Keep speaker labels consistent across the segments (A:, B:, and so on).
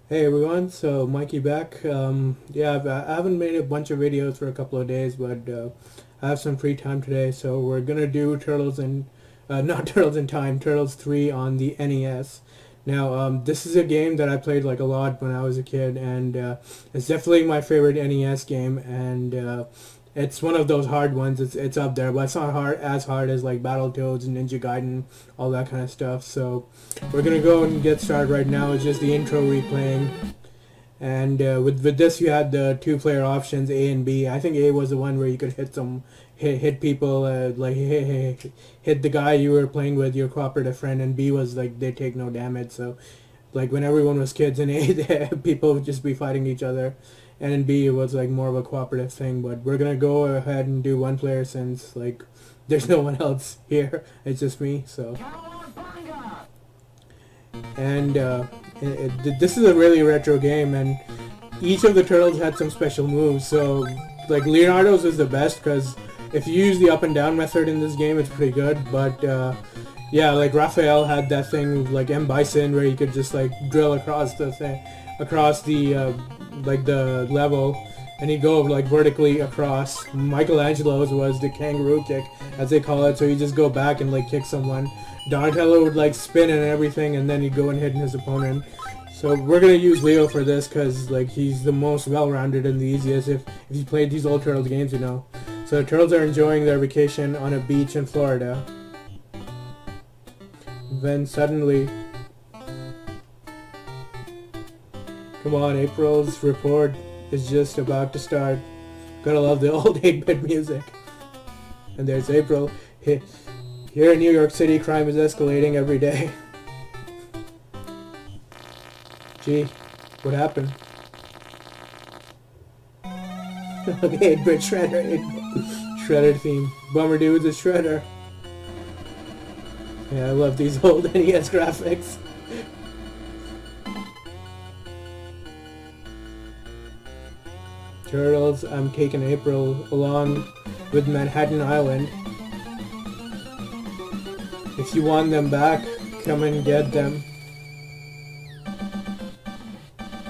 A: Hey everyone, so Mikey back. Yeah, I haven't made a bunch of videos for a couple of days, but I have some free time today, so we're gonna do Turtles in, not Turtles in Time, Turtles 3 on the NES. Now, this is a game that I played like a lot when I was a kid, and it's definitely my favorite NES game, and it's one of those hard ones. It's up there, but it's not hard as like Battletoads and Ninja Gaiden, all that kind of stuff. So we're gonna go and get started right now. It's just the intro replaying, and with this you had the two-player options A and B. I think A was the one where you could hit people, like hit the guy you were playing with, your cooperative friend, and B was like they take no damage. So like when everyone was kids in A, people would just be fighting each other, and in B it was like more of a cooperative thing. But we're gonna go ahead and do one player since like there's no one else here. It's just me. So and this is a really retro game, and each of the turtles had some special moves. So like Leonardo's is the best because if you use the up and down method in this game, it's pretty good. But yeah, like Raphael had that thing like M Bison where you could just like drill across the thing, across the like the level, and he'd go like vertically across. Michelangelo's was the kangaroo kick, as they call it. So you just go back and like kick someone. Donatello would like spin and everything, and then he'd go and hit his opponent. So we're gonna use Leo for this because like he's the most well-rounded and the easiest. If you played these old Turtles games, you know. So the Turtles are enjoying their vacation on a beach in Florida. Then suddenly, come on, April's report is just about to start. Gotta love the old 8-bit music. And there's April. Here in New York City, crime is escalating every day. Gee, what happened? Okay, 8-bit Shredder. 8-bit Shredder theme. Bummer Dude's a Shredder. Yeah, I love these old NES graphics. Turtles, I'm taking April along with Manhattan Island. If you want them back, come and get them.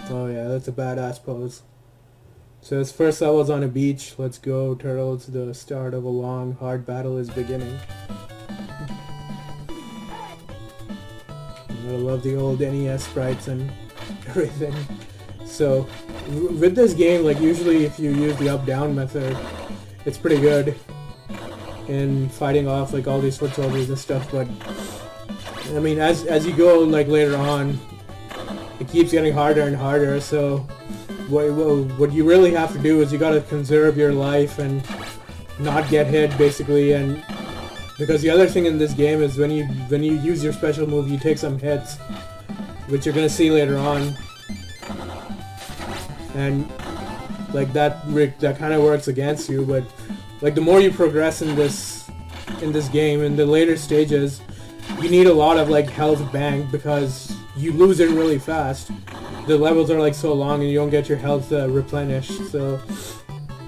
A: Oh yeah, that's a badass pose. So his first level's on a beach. Let's go, Turtles. The start of a long, hard battle is beginning. I love the old NES sprites and everything. So with this game, like usually if you use the up-down method, it's pretty good in fighting off like all these foot soldiers and stuff. But I mean, as you go like later on, it keeps getting harder and harder. So what you really have to do is you gotta conserve your life and not get hit, basically. And because the other thing in this game is when you use your special move, you take some hits, which you're gonna see later on. And like that kind of works against you. But like the more you progress in this game, in the later stages, you need a lot of like health bank because you lose it really fast. The levels are like so long and you don't get your health replenished, so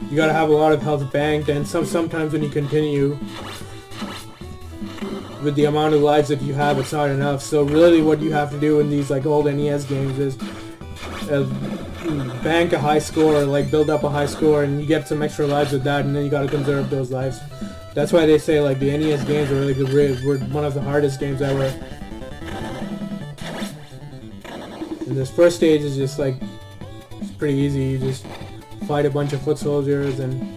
A: you gotta have a lot of health banked. And sometimes when you continue with the amount of lives that you have, it's not enough. So really what you have to do in these like old NES games is bank a high score, like build up a high score, and you get some extra lives with that, and then you gotta conserve those lives. That's why they say like the NES games are were one of the hardest games ever. And this first stage is just like, it's pretty easy. You just fight a bunch of foot soldiers and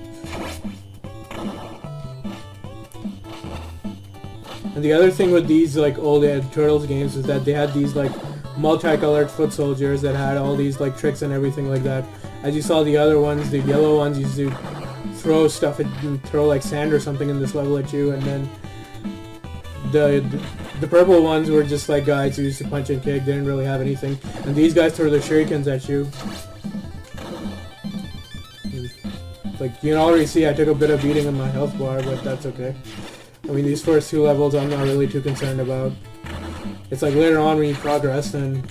A: the other thing with these like old Turtles games is that they had these like multicolored foot soldiers that had all these like tricks and everything like that. As you saw, the other ones, the yellow ones, used to throw stuff and throw like sand or something in this level at you, and then the purple ones were just like guys who used to punch and kick. They didn't really have anything, and these guys throw their shurikens at you. Like you can already see, I took a bit of beating on my health bar, but that's okay. I mean, these first two levels I'm not really too concerned about. It's like later on when you progress, and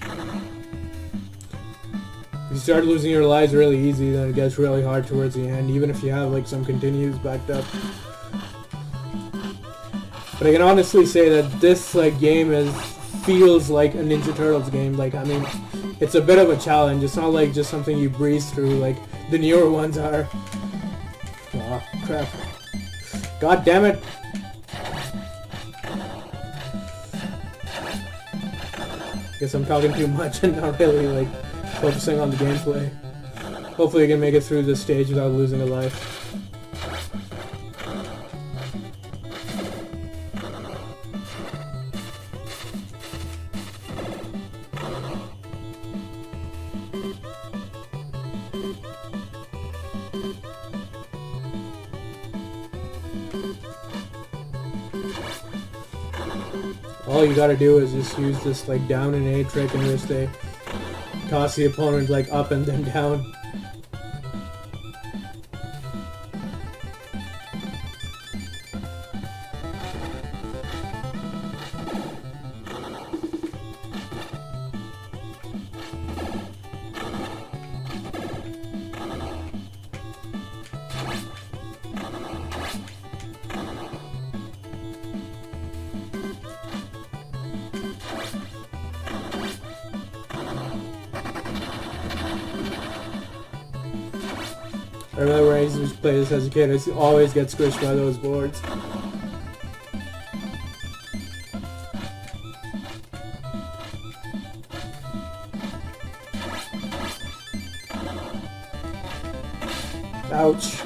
A: if you start losing your lives really easy, then it gets really hard towards the end, even if you have like some continues backed up. But I can honestly say that this like game feels like a Ninja Turtles game. Like, I mean, it's a bit of a challenge. It's not like just something you breeze through like the newer ones are. Oh crap. God damn it. Guess I'm talking too much and not really like focusing on the gameplay. Hopefully I can make it through this stage without losing a life. All you gotta do is just use this like down and A trick in which they toss the opponent like up and then down. I remember when I used to play this as a kid, I always get squished by those boards. Ouch.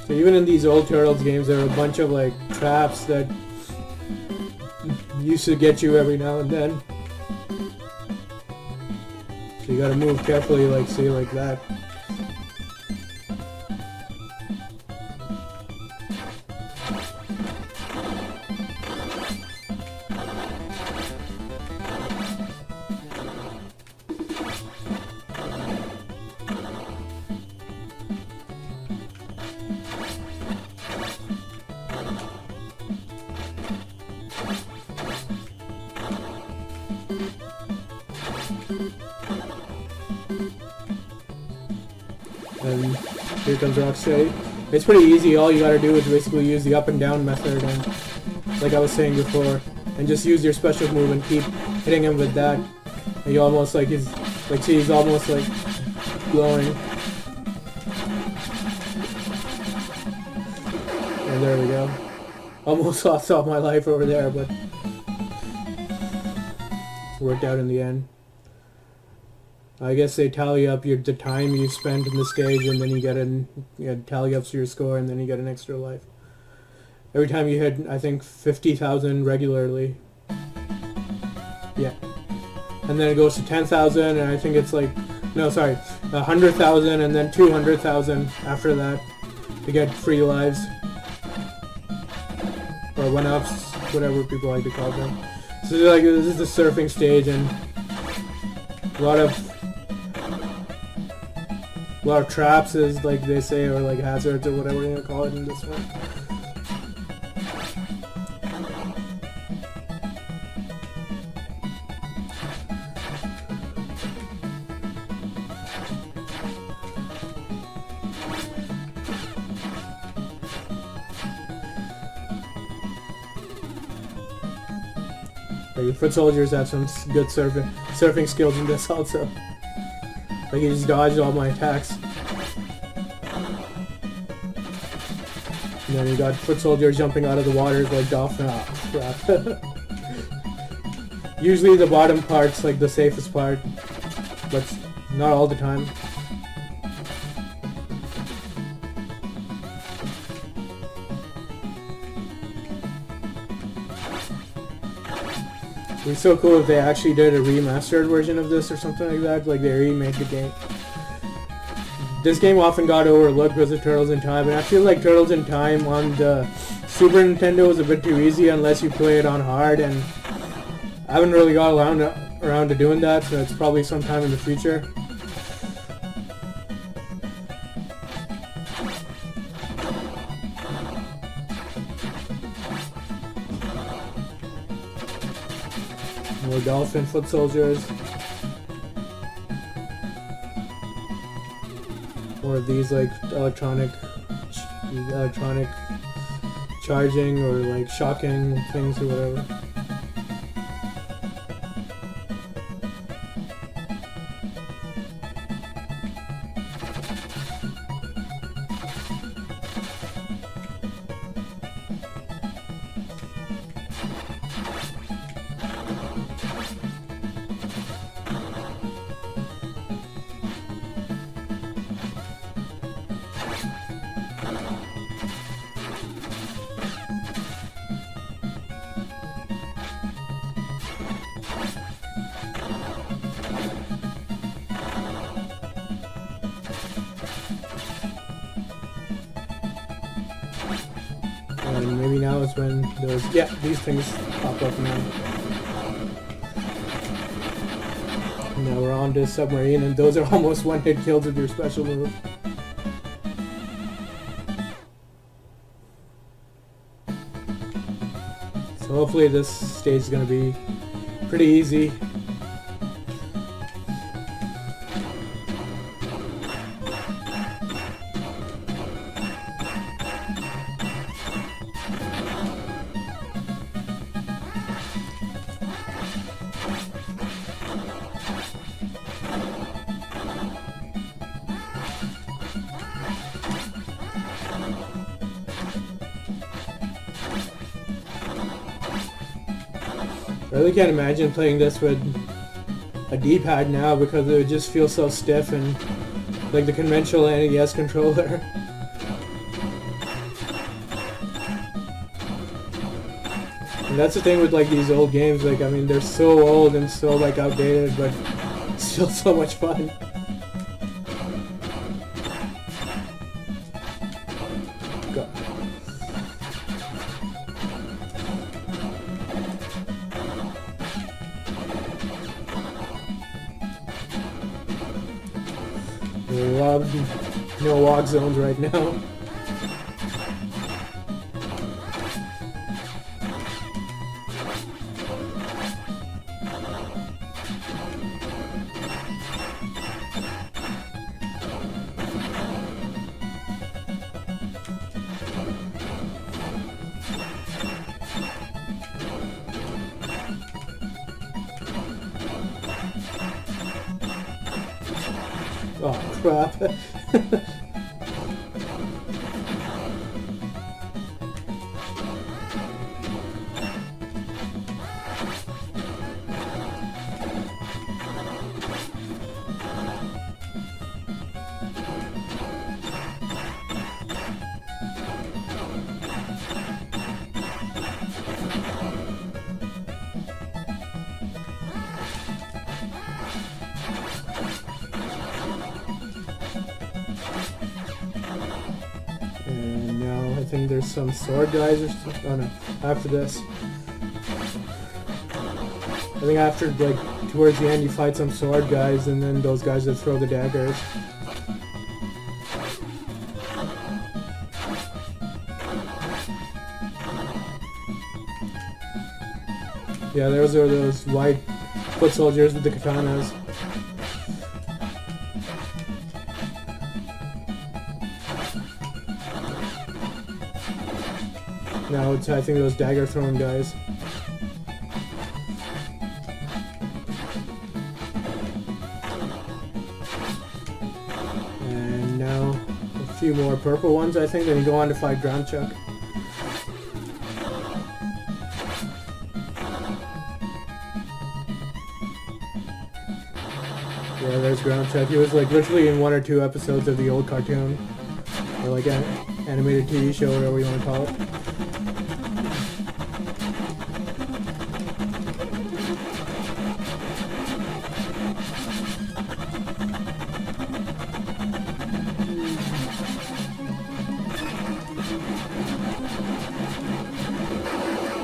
A: So even in these old Turtles games, there are a bunch of like traps that used to get you every now and then. So you gotta move carefully, like see, like that. And here comes Rocksteady. It's pretty easy. All you gotta do is basically use the up and down method, and like I was saying before, and just use your special move and keep hitting him with that. And you almost like see he's almost like glowing. And there we go. Almost lost all my life over there, but worked out in the end. I guess they tally up the time you spent in the stage, and then you tally up your score, and then you get an extra life. Every time you hit, I think, 50,000 regularly. Yeah. And then it goes to 10,000, and I think it's like, no, sorry, 100,000, and then 200,000 after that to get free lives. Or one-ups, whatever people like to call them. So like, this is the surfing stage, and a lot of traps, as like they say, or like hazards or whatever you want to call it in this one. Like, your foot soldiers have some good surfing skills in this also. Like, he just dodged all my attacks. And then you got foot soldiers jumping out of the waters like dolphins. Oh, crap. Usually the bottom part's like the safest part, but not all the time. It'd be so cool if they actually did a remastered version of this or something like that, like they remade the game. This game often got overlooked because of Turtles in Time, and I feel like Turtles in Time on the Super Nintendo is a bit too easy unless you play it on hard, and I haven't really got around to doing that, so it's probably sometime in the future. More dolphin foot soldiers. more of these like electronic charging or like shocking things or whatever. And maybe now is when those, yeah, these things pop up now. Now we're on to submarine, and those are almost one-hit kills with your special move. So hopefully this stage is going to be pretty easy. I really can't imagine playing this with a D-pad now because it would just feel so stiff and like the conventional NES controller. And that's the thing with like these old games, like I mean they're so old and so like outdated, but still so much fun. Go. No walk zones right now. Oh crap. And now I think there's some sword guys or something. Oh no, after this. I think after, like, towards the end you fight some sword guys and then those guys that throw the daggers. Yeah, those are those white foot soldiers with the katanas. Now it's, I think, those dagger throwing guys. And now a few more purple ones, I think, then you go on to fight Ground Chuck. Yeah, there's Ground Chuck. He was like literally in 1 or 2 episodes of the old cartoon. Or like an animated TV show, whatever you want to call it.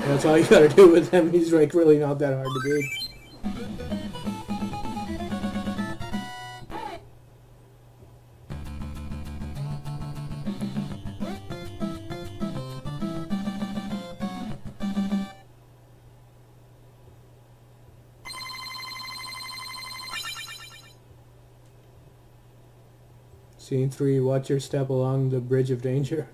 A: That's all you gotta do with him. He's like really not that hard to beat. Scene 3, watch your step along the bridge of danger.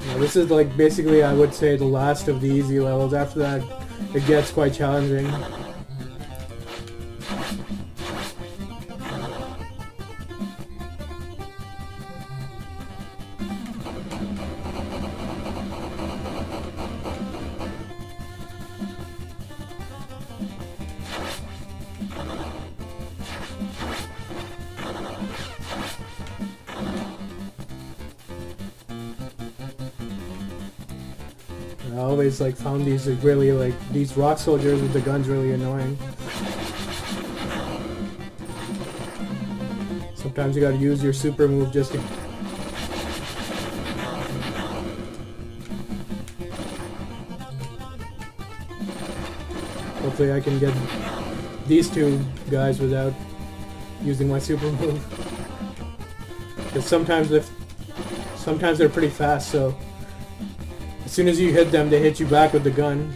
A: Now, this is like basically, I would say, the last of the easy levels. After that, it gets quite challenging. I always like found these really like these rock soldiers with the guns really annoying. Sometimes you gotta use your super move just to... Hopefully I can get these two guys without using my super move. Because sometimes they're pretty fast, so as soon as you hit them, they hit you back with the gun.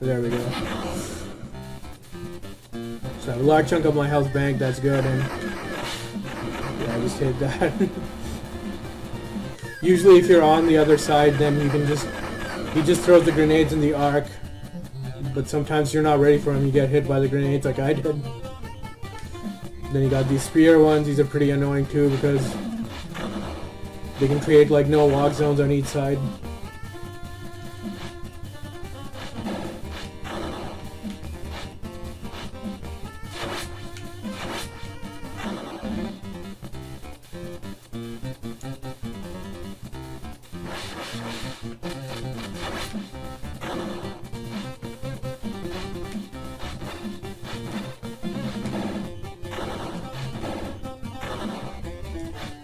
A: There we go. So I have a large chunk of my health bank, that's good, and yeah, I just hit that. Usually if you're on the other side, then you can he just throws the grenades in the arc, but sometimes you're not ready for him, you get hit by the grenades like I did. Then you got these spear ones, these are pretty annoying too because they can create like no walk zones on each side.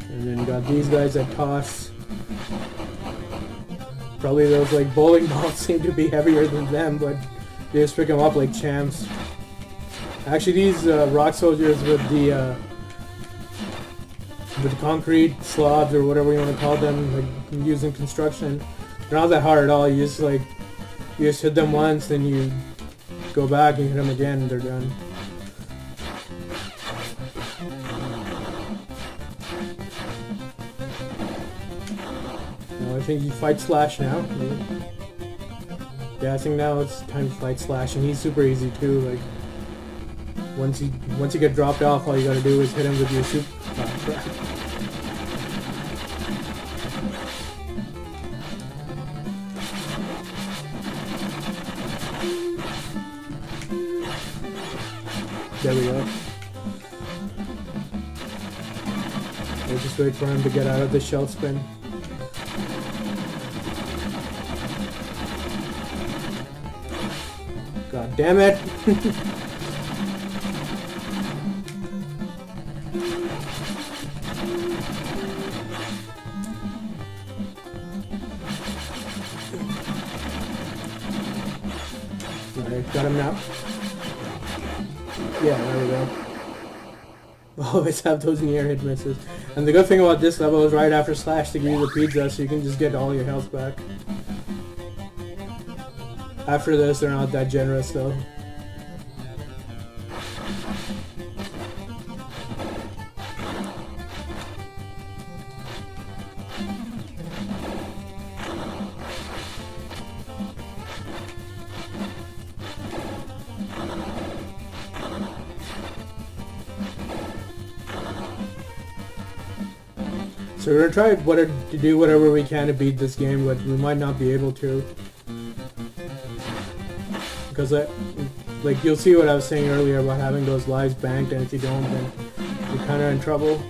A: And then you got these guys that toss. Probably those like bowling balls seem to be heavier than them, but they just pick them up like champs. Actually, these rock soldiers with the concrete slabs or whatever you want to call them, like using construction, they're not that hard at all. You just hit them once, then you go back and hit them again, and they're done. I think you fight Slash now. Yeah, I think now it's time to fight Slash, and he's super easy too. Like once you get dropped off, all you gotta do is hit him with your super. Oh, crap. There we go. We'll just wait for him to get out of the shell spin. God damn it! Alright, got him now. Yeah, there we go. Always have those near hit misses. And the good thing about this level is right after Slash they give you the pizza, so you can just get all your health back. After this, they're not that generous though. So we're gonna try to do whatever we can to beat this game, but we might not be able to. Because like you'll see what I was saying earlier about having those lives banked, and if you don't, then you're kind of in trouble.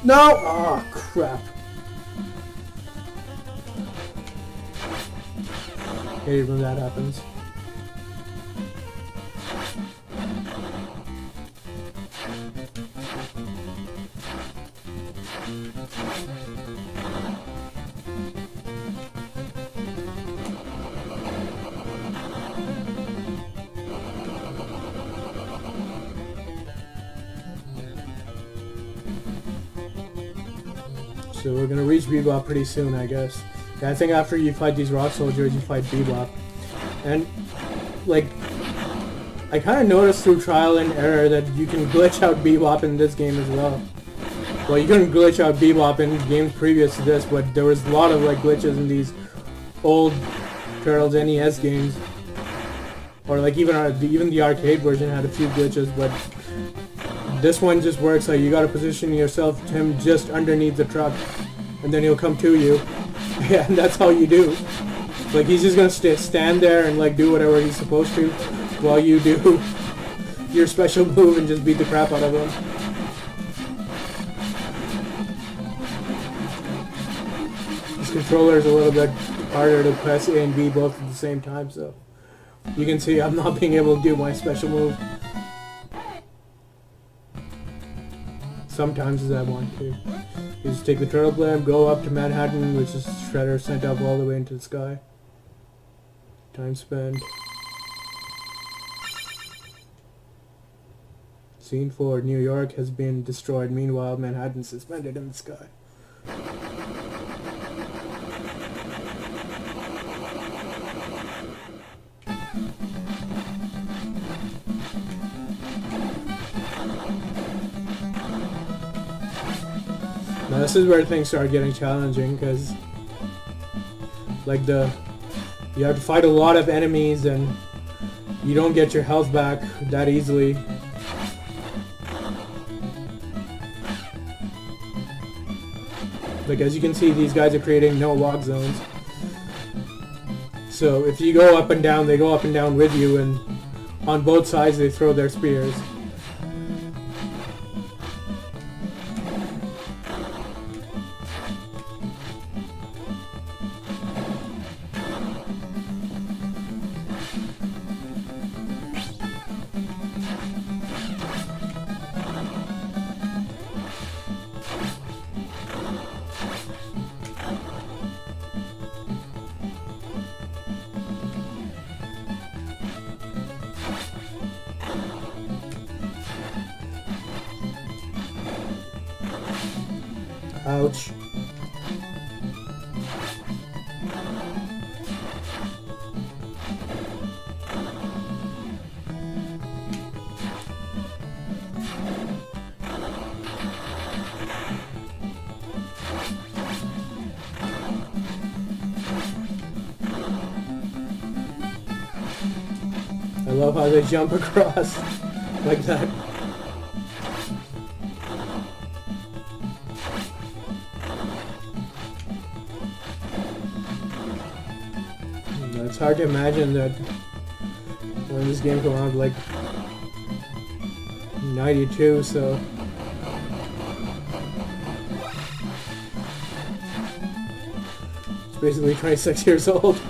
A: No! Oh crap. Hate when that happens. So we're gonna reach Bebop pretty soon, I guess. Yeah, I think after you fight these rock soldiers, you fight Bebop. And, like, I kind of noticed through trial and error that you can glitch out Bebop in this game as well. Well, you couldn't glitch out Bebop in games previous to this, but there was a lot of, like, glitches in these old Turtles NES games. Or, like, even the arcade version had a few glitches, but this one just works. Like, you gotta position him just underneath the truck, and then he'll come to you. Yeah, and that's all you do. Like, he's just gonna stand there and, like, do whatever he's supposed to while you do your special move and just beat the crap out of him. This controller is a little bit harder to press A and B both at the same time, so you can see I'm not being able to do my special move sometimes as I want to. You just take the turtle blimp, go up to Manhattan, which is Shredder sent up all the way into the sky. Time spent. Scene 4, New York has been destroyed. Meanwhile, Manhattan suspended in the sky. Now this is where things start getting challenging, because like you have to fight a lot of enemies and you don't get your health back that easily. Like, as you can see, these guys are creating no walk zones. So if you go up and down, they go up and down with you, and on both sides they throw their spears. Ouch. I love how they jump across like that. It's hard to imagine that when this game came out, like 92, so it's basically 26 years old.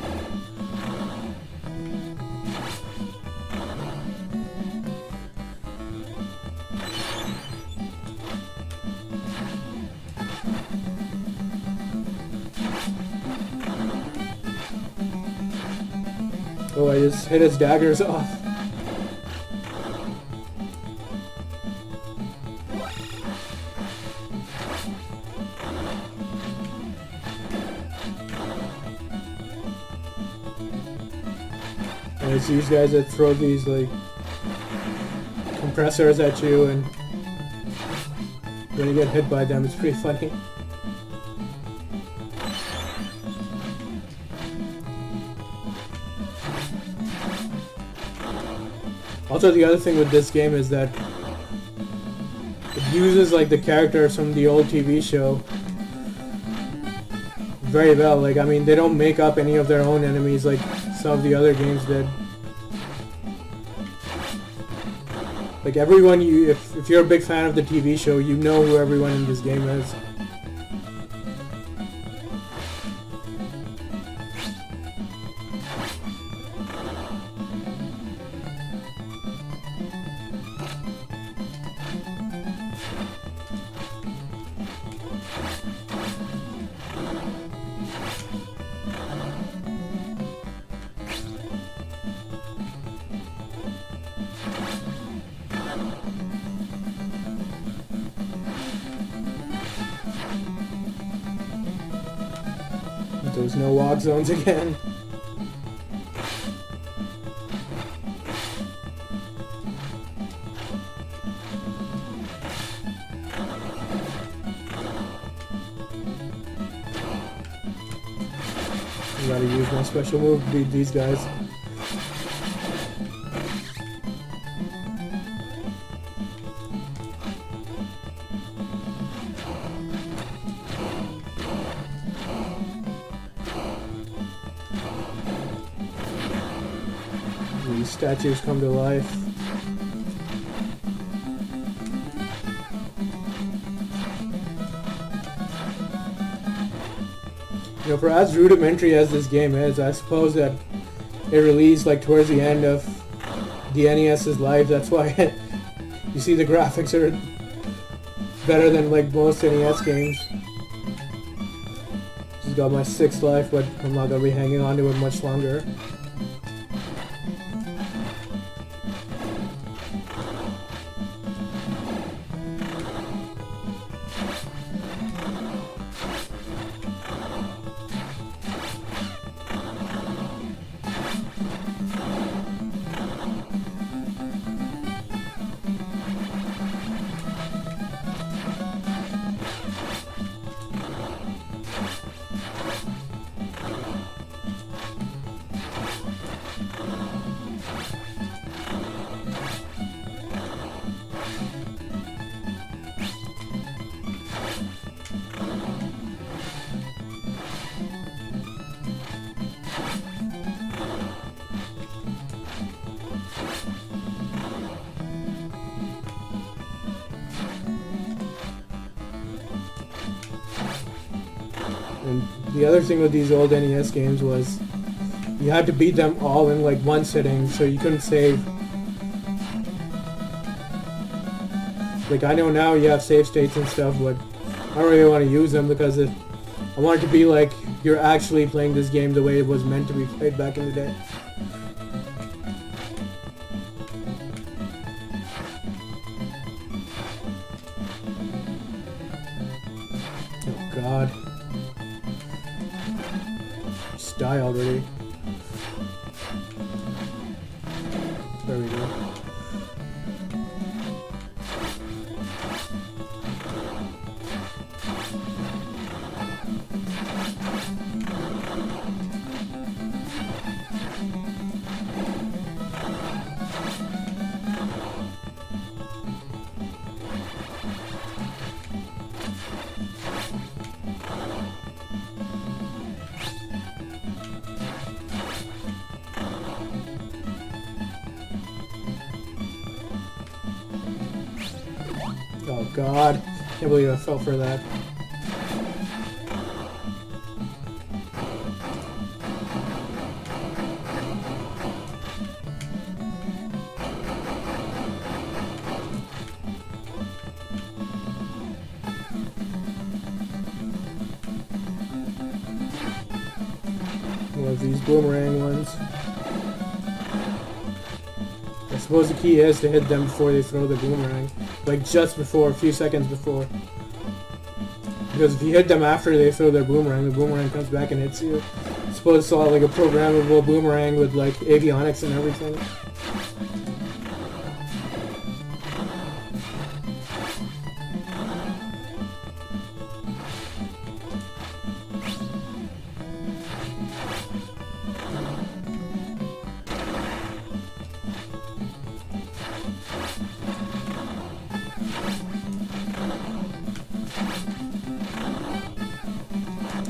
A: Oh, I just hit his daggers off. And it's these guys that throw these, like, compressors at you, and when you get hit by them, it's pretty funny. Also, the other thing with this game is that it uses, like, the characters from the old TV show very well. Like, I mean, they don't make up any of their own enemies like some of the other games did. Like, everyone, if you're a big fan of the TV show, you know who everyone in this game is. Those no walk zones again. I gotta use my special move to beat these guys. These statues come to life. You know, for as rudimentary as this game is, I suppose that it released like towards the end of the NES's life. That's why you see the graphics are better than like most NES games. Just got my 6th life, but I'm not gonna be hanging on to it much longer. And the other thing with these old NES games was you had to beat them all in like one sitting, so you couldn't save. Like, I know now you have save states and stuff, but I don't really want to use them because I want it to be like you're actually playing this game the way it was meant to be played back in the day. Oh God. Just die already. There we go. Oh God, can't believe I fell for that. One of these boomerang ones. I suppose the key is to hit them before they throw the boomerang. Like just before, a few seconds before. Because if you hit them after they throw their boomerang, the boomerang comes back and hits you. I suppose it's all like a programmable boomerang with like avionics and everything.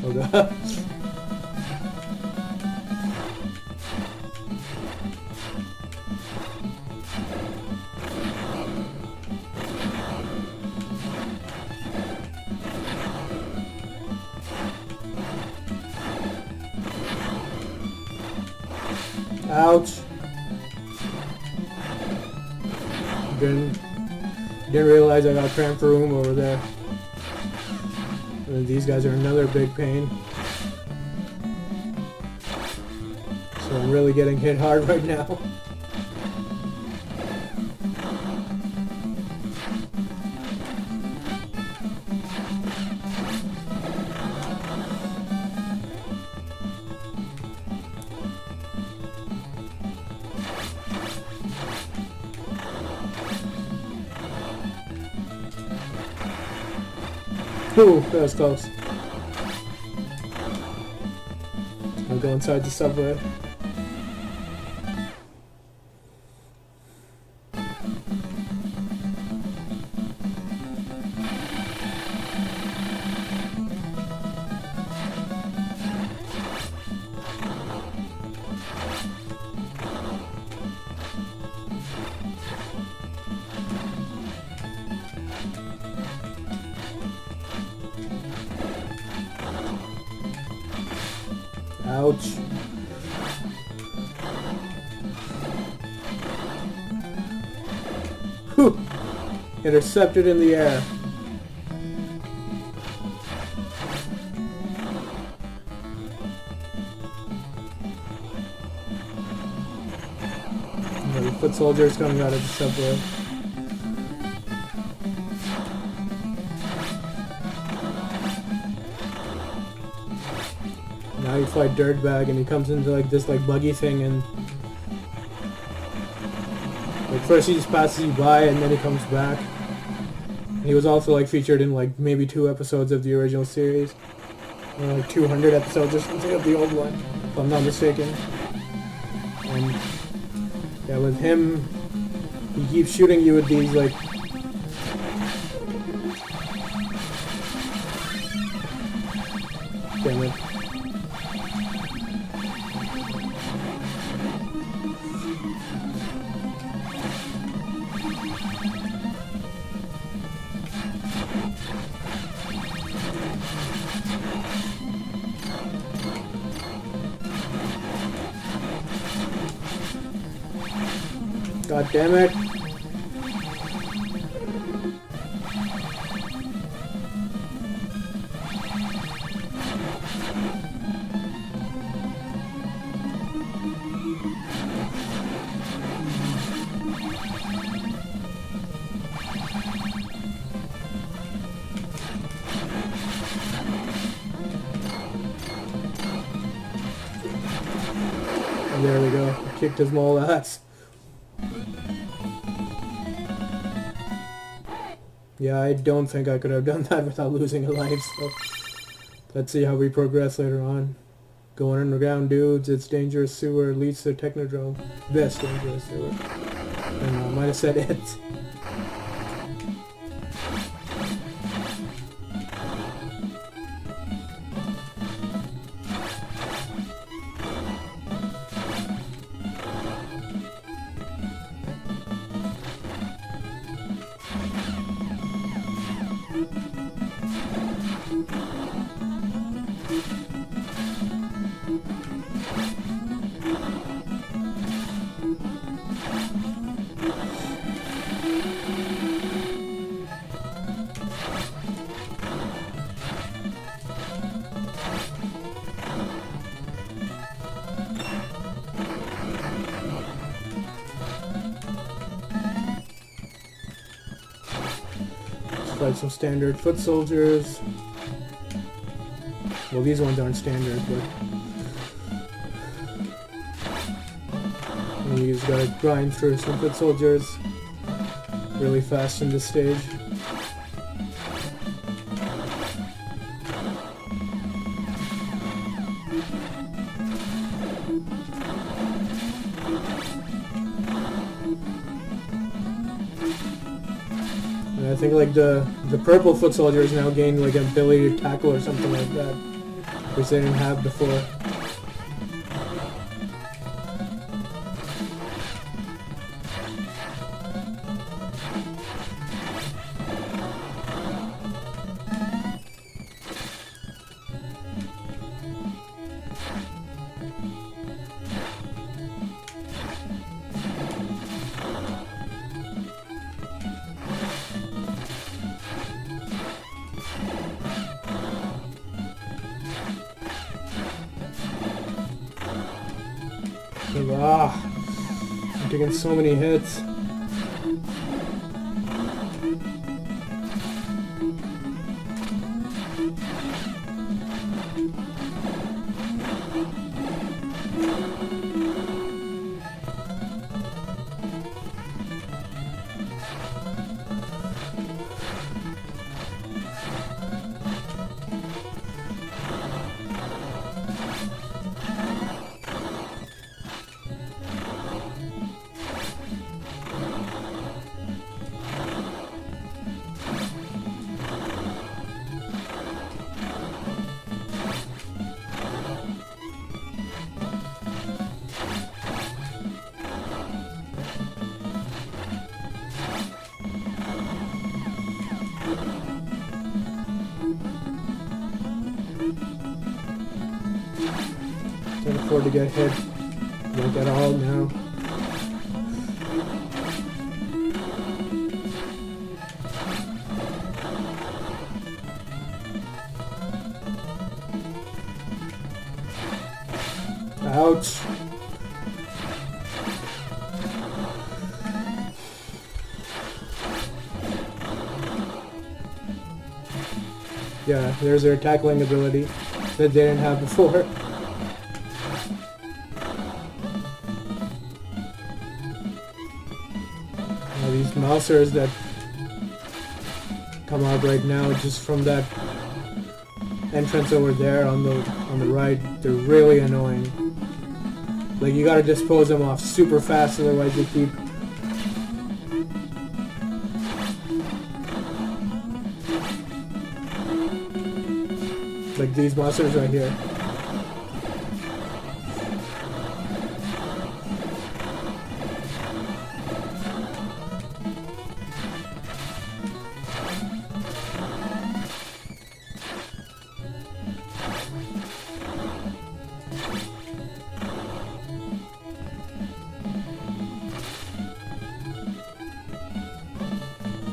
A: Oh God. Ouch. Didn't realize I got crammed for room over there. And these guys are another big pain. So I'm really getting hit hard right now. Ooh, that was close. I'll go inside the subway. Ouch. Whew! Intercepted in the air. The foot soldiers coming out of the subway. Now you fight Dirtbag and he comes into like this like buggy thing, and like first he just passes you by and then he comes back. And he was also like featured in like maybe 2 episodes of the original series. Like 200 episodes or something of the old one, if I'm not mistaken. And yeah, with him, he keeps shooting you with these like damn it. God damn it. And there we go. Kicked his mole ass. Yeah, I don't think I could have done that without losing a life, so let's see how we progress later on. Going underground, dudes, it's dangerous sewer, leads to Technodrome. Best dangerous sewer. And I might have said it. Like some standard foot soldiers. Well, these ones aren't standard, but you just gotta grind through some foot soldiers really fast in this stage. I think like the purple foot soldiers now gain like an ability to tackle or something like that, which they didn't have before. I'm taking so many hits. Can't afford to get hit like at all now. Ouch. Yeah, there's their tackling ability that they didn't have before. Now these mousers that come out right now just from that entrance over there on the right, they're really annoying. Like, you gotta dispose them off super fast, otherwise they keep... Like these monsters right here.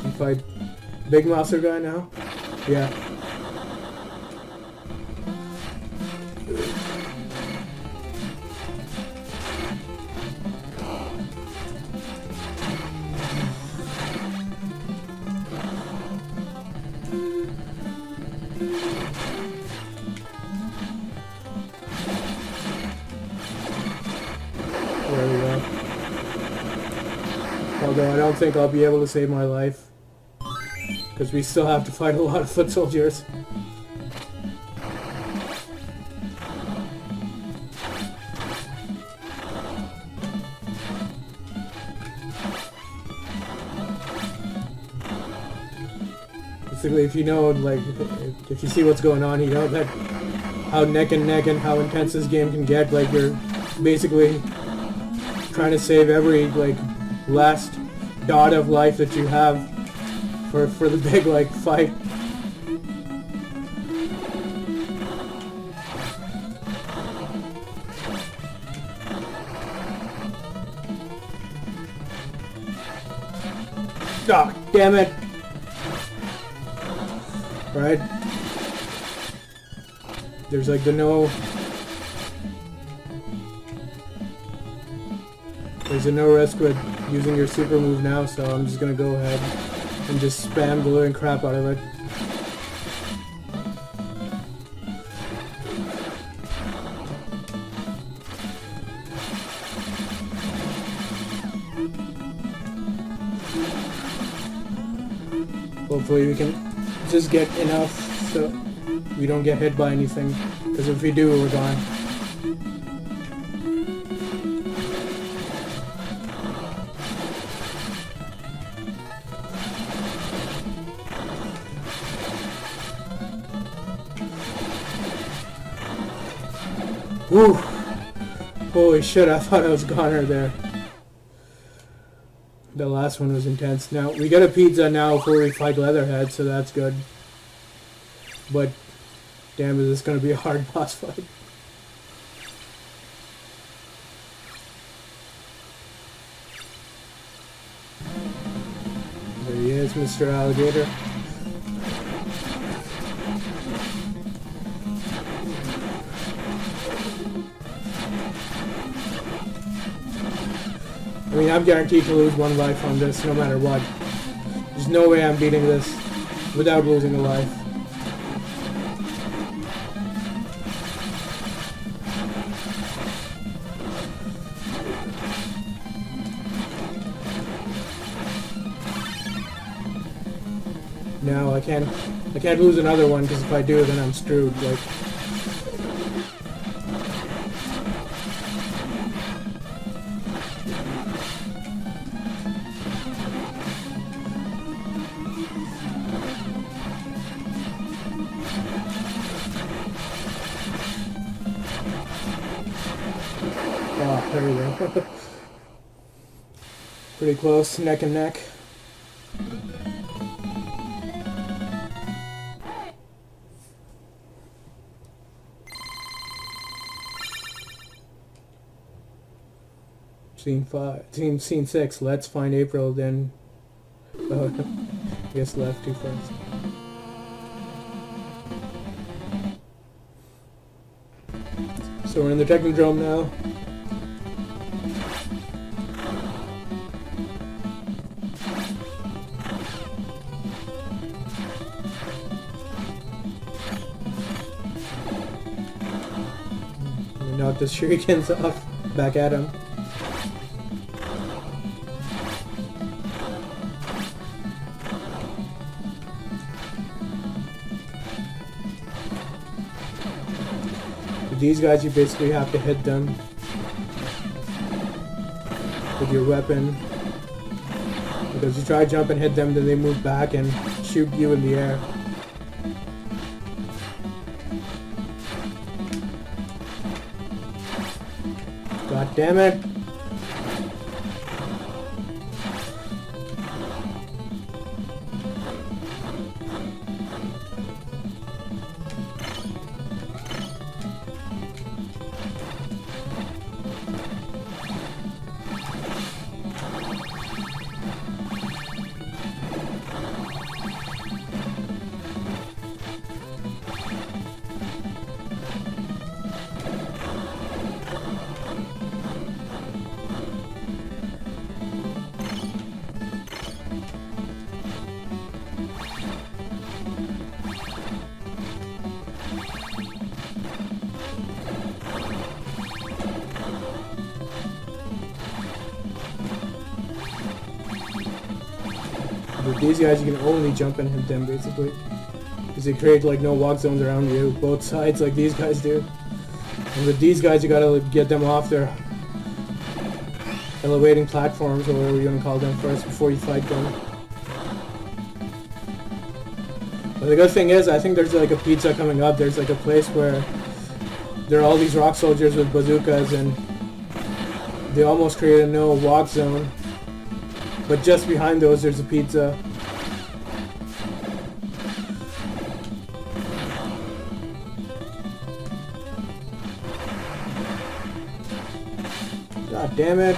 A: You fight big monster guy now? Yeah. There we go. Although I don't think I'll be able to save my life, because we still have to fight a lot of foot soldiers. Basically, if you know, like, if you see what's going on, you know that how neck and neck and how intense this game can get. Like, you're basically trying to save every, like, last dot of life that you have for the big, like, fight. Ah, damn it! Right? There's like the no... There's a no risk with using your super move now, so I'm just gonna go ahead and just spam the living crap out of it. Hopefully we can just get enough so we don't get hit by anything, because if we do, we're gone. Woo! Holy shit, I thought I was goner there. The last one was intense. Now, we got a pizza now before we fight Leatherhead, so that's good. But, damn, is this going to be a hard boss fight. There he is, Mr. Alligator. I mean, I'm guaranteed to lose one life on this, no matter what. There's no way I'm beating this without losing a life. No, I can't lose another one, because if I do, then I'm screwed. Like, oh, there we go. Pretty close, neck and neck. Scene 6. Let's find April. Then, oh, I guess left too fast. So we're in the Technodrome now. We knocked the shurikens off. Back at him. These guys, you basically have to hit them with your weapon, because you try to jump and hit them, then they move back and shoot you in the air. God damn it! But these guys, you can only jump and hit them, basically. Because they create, like, no walk zones around you, both sides, like these guys do. And with these guys, you gotta get them off their elevating platforms, or whatever you're gonna call them, first, before you fight them. But the good thing is, I think there's, like, a pizza coming up. There's, like, a place where there are all these rock soldiers with bazookas, and they almost create a no walk zone. But just behind those, there's a pizza. God damn it.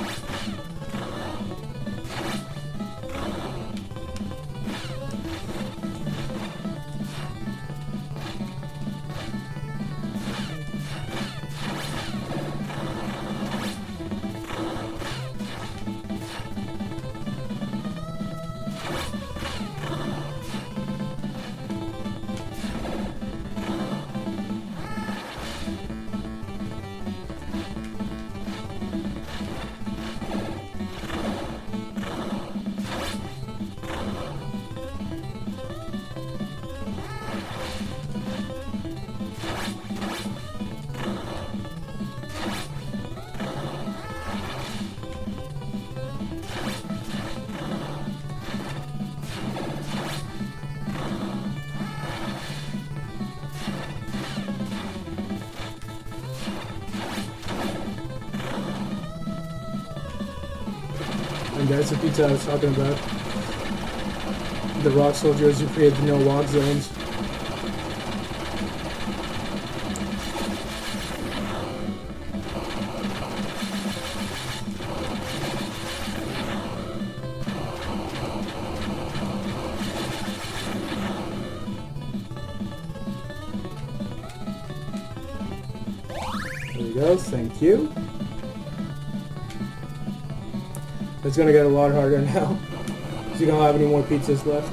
A: And that's the pizza I was talking about. The rock soldiers who create the no walk zones. There we go, thank you. It's gonna get a lot harder now, because you don't have any more pizzas left.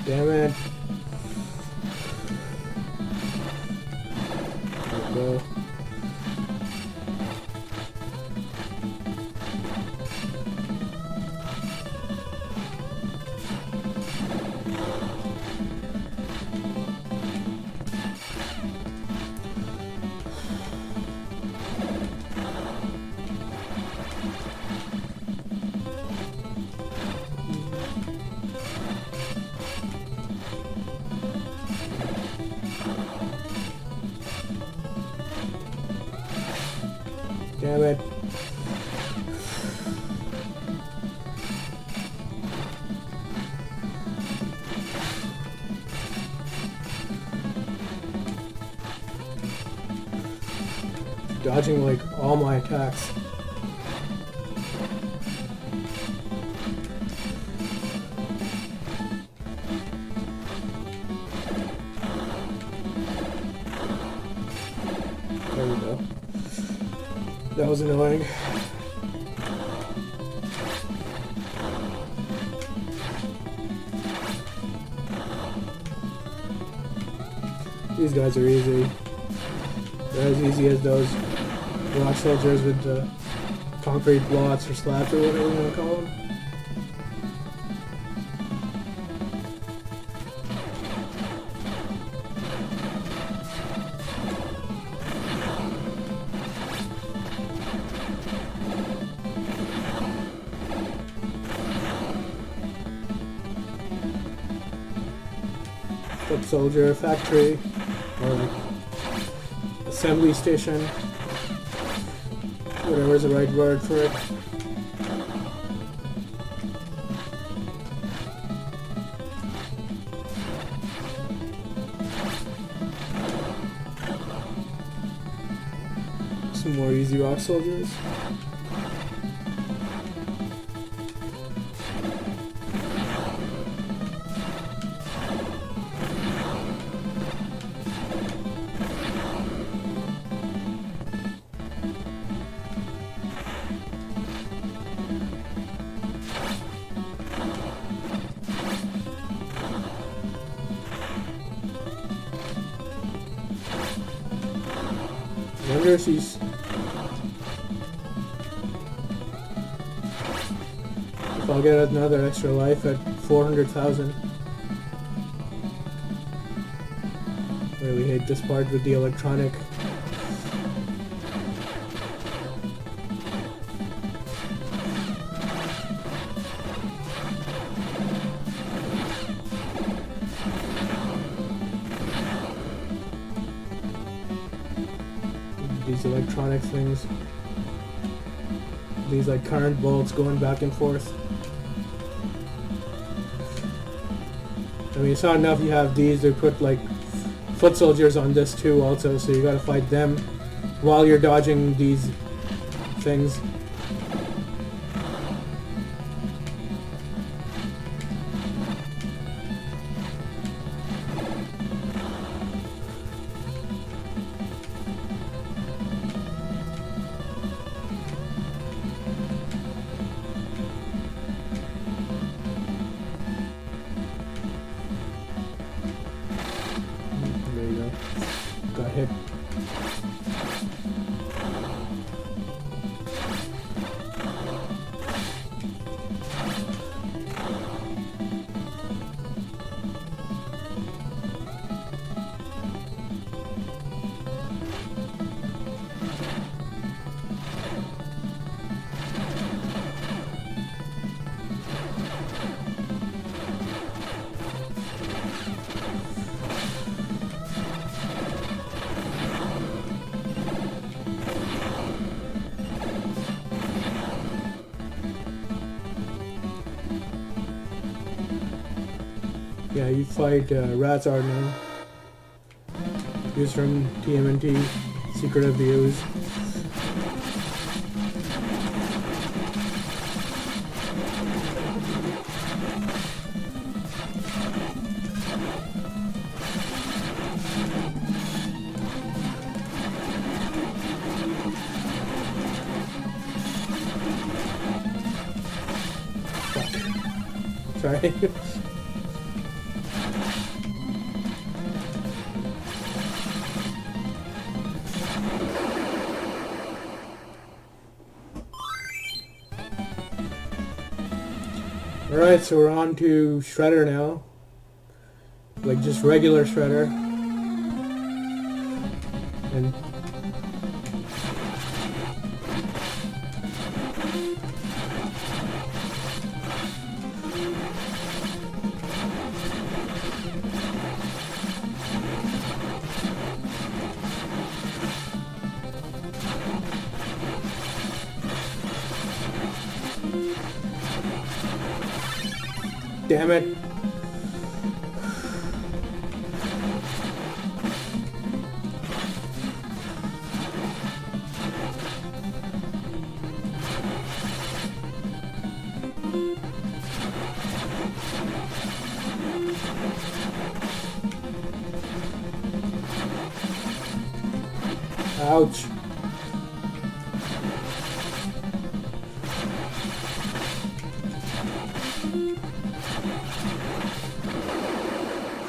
A: Damn it. There we go. Damn it. Dodging like all my attacks. There we go. That was annoying. These guys are easy. They're as easy as those rock soldiers with the concrete blocks or slabs or whatever you want to call them. Foot soldier factory, or like assembly station, whatever is the right word for it. Some more easy rock soldiers. I wonder if he's... if I'll get another extra life at 400,000. Really hate this part with the electronic. These electronic things. These like current bolts going back and forth. I mean, it's not enough you have these, they put like foot soldiers on this too also, so you gotta fight them while you're dodging these things. There you go. Got hit. Yeah, you fight Razard now. Used from TMNT, Secret of the Ooze. Fuck. Sorry. Alright, so we're on to Shredder now. Like just regular Shredder. And Damn it. Ouch.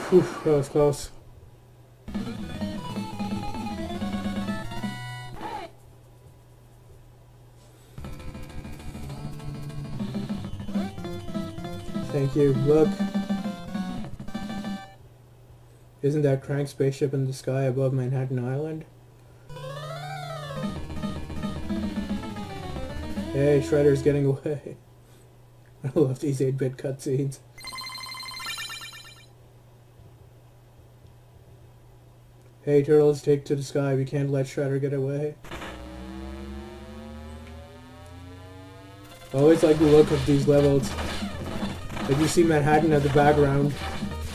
A: Whew, that was close. Thank you. Look. Isn't that Crank spaceship in the sky above Manhattan Island? Hey, Shredder's getting away. I love these 8-bit cutscenes. Hey, Turtles, take to the sky. We can't let Shredder get away. I always like the look of these levels. Like, you see Manhattan at the background.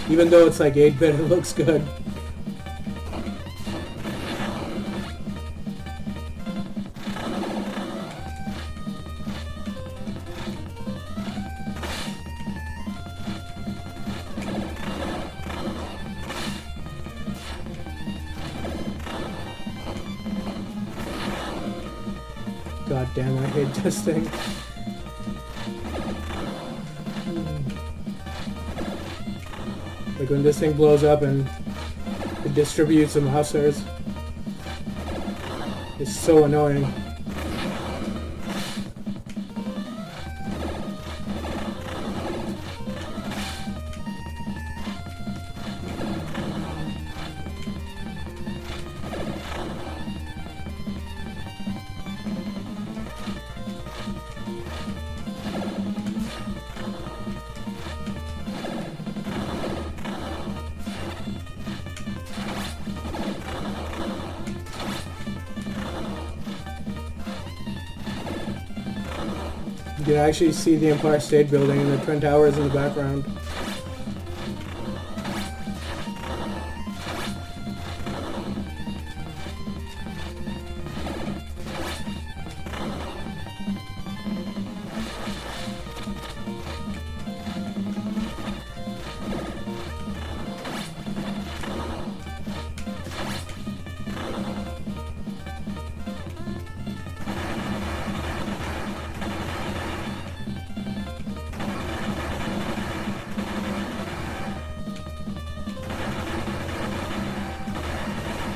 A: Even though it's like 8-bit, it looks good. God damn, I hate this thing. Like when this thing blows up and it distributes the mousers. It's so annoying. You can actually see the Empire State Building and the Twin Towers in the background.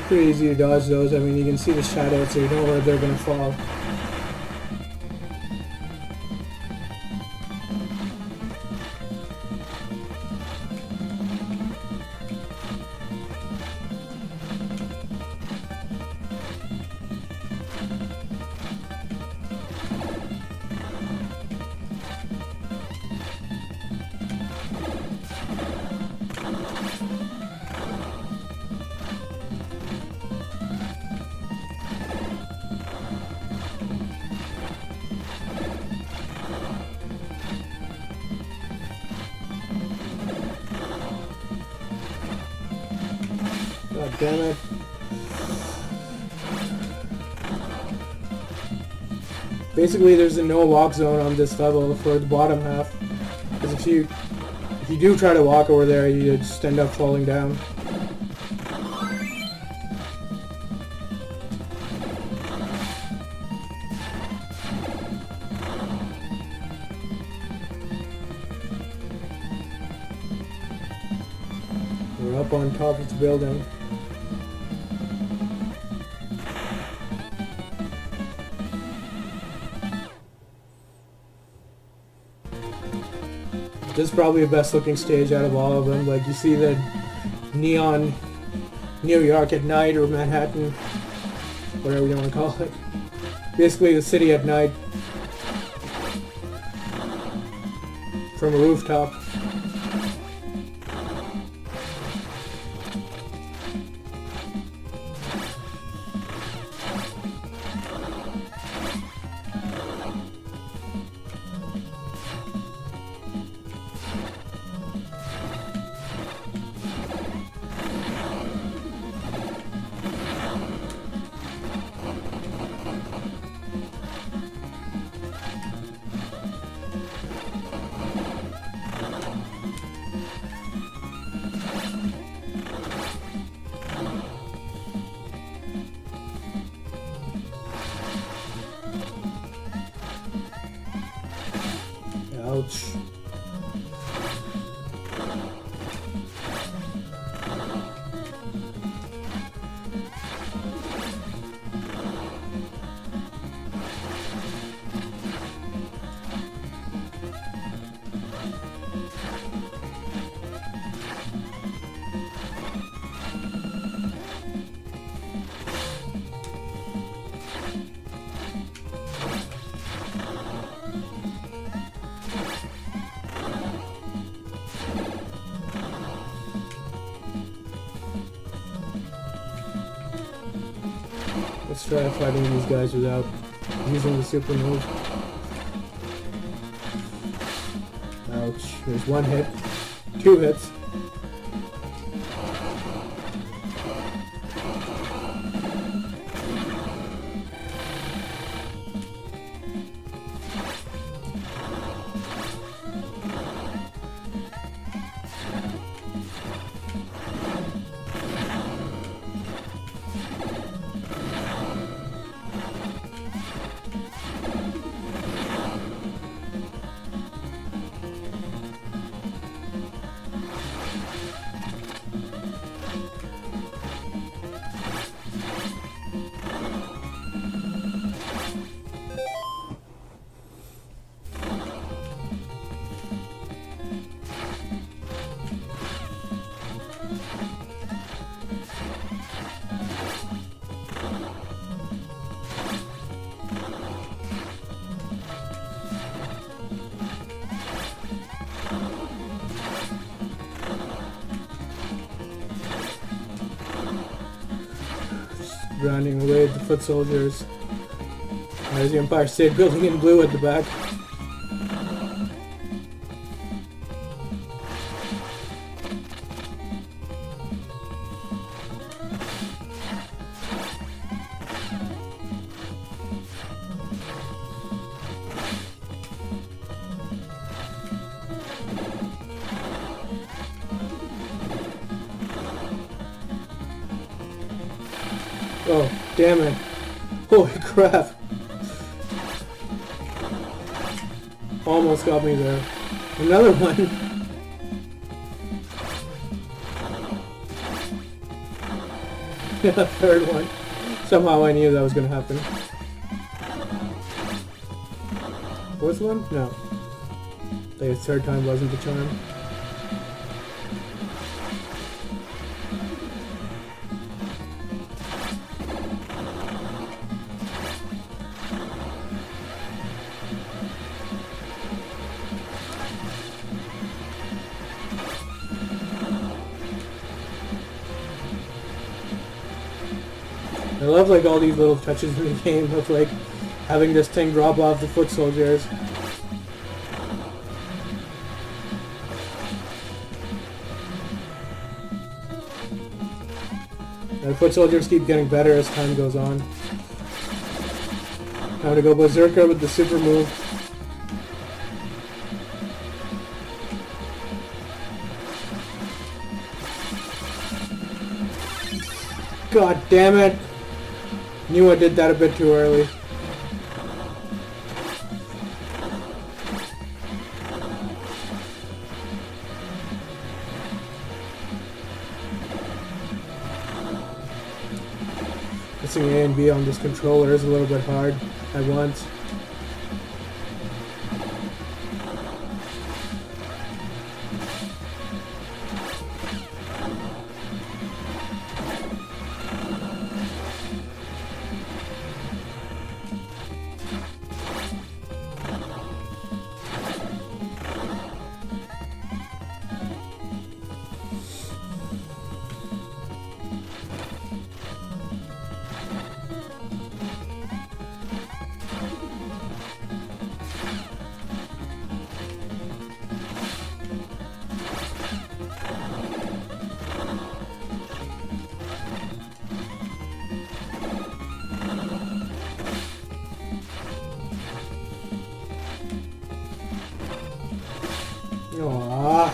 A: Pretty easy to dodge those. I mean, you can see the shadows, so you know where they're gonna fall. God damn it. Basically, there's a no walk zone on this level for the bottom half. Because if you do try to walk over there, you just end up falling down. We're up on top of the building. This is probably the best looking stage out of all of them. Like, you see the neon New York at night, or Manhattan, whatever you want to call it. Basically the city at night from a rooftop. Let's try fighting these guys without using the super move. Ouch. There's one hit. 2 hits. Running away with the foot soldiers. There's the Empire State Building in blue at the back. Oh, damn it. Holy crap. Almost got me there. Another one. Third one. Somehow I knew that was going to happen. Fourth one? No. I guess third time wasn't the charm. I love like all these little touches in the game of like having this thing drop off the foot soldiers. And the foot soldiers keep getting better as time goes on. Time to go berserker with the super move. God damn it! Knew I did that a bit too early. Pressing A and B on this controller is a little bit hard at once. Aww.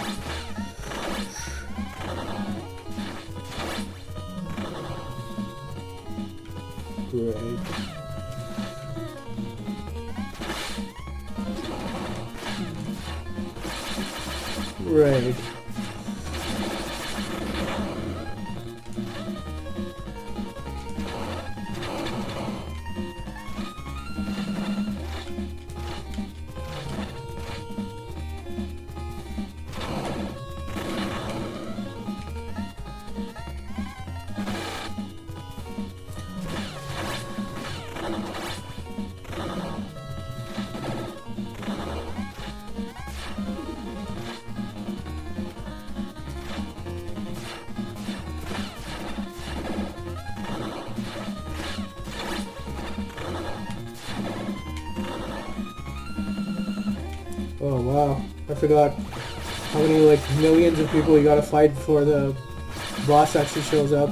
A: Great. Great. wow. I forgot how many, like, millions of people you gotta fight before the boss actually shows up.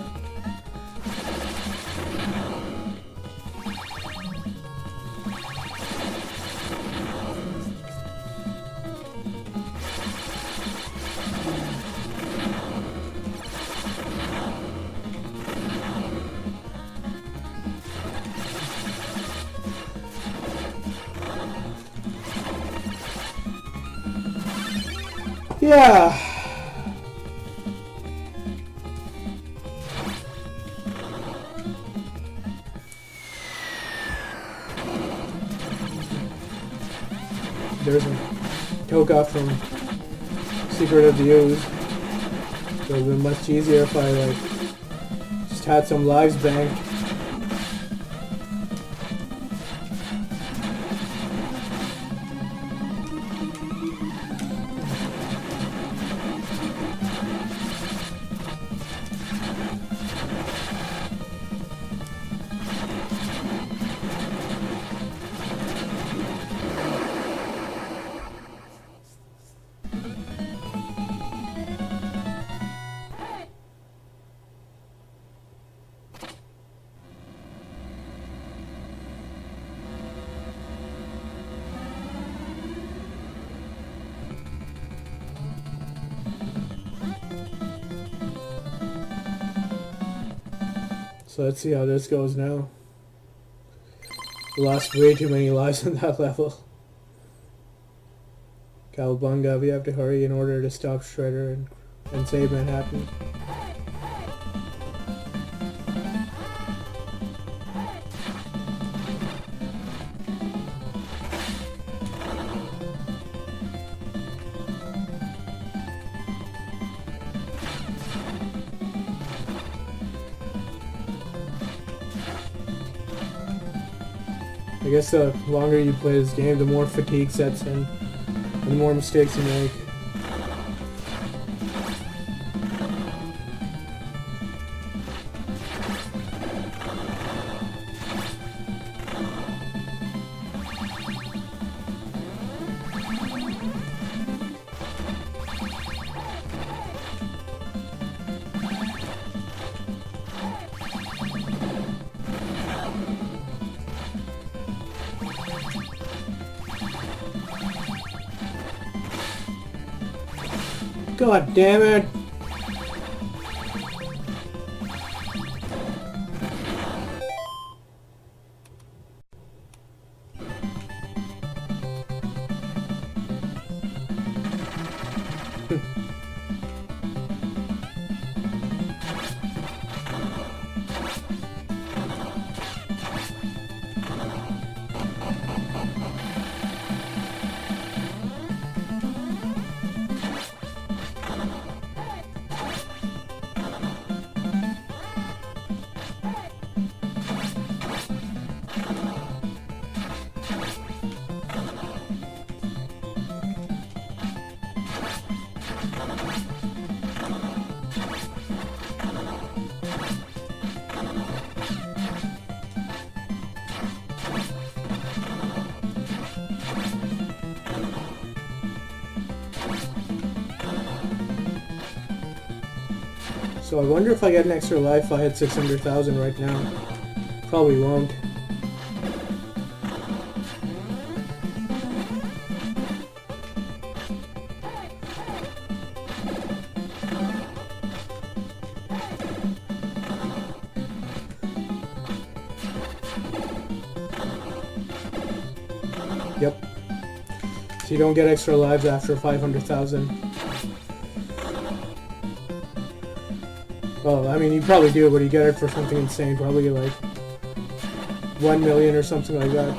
A: Yeah. There's a Toka from Secret of the Ooze. It would have been much easier if I, like, just had some lives banked. So let's see how this goes now. We lost way too many lives on that level. Cowabunga, we have to hurry in order to stop Shredder and save Manhattan. I guess the longer you play this game, the more fatigue sets in, and the more mistakes you make. God damn it! So I wonder if I get an extra life if I hit 600,000 right now. Probably won't. Yep. So you don't get extra lives after 500,000. Well, I mean, you probably do, but you get it for something insane. Probably like 1 million or something like that.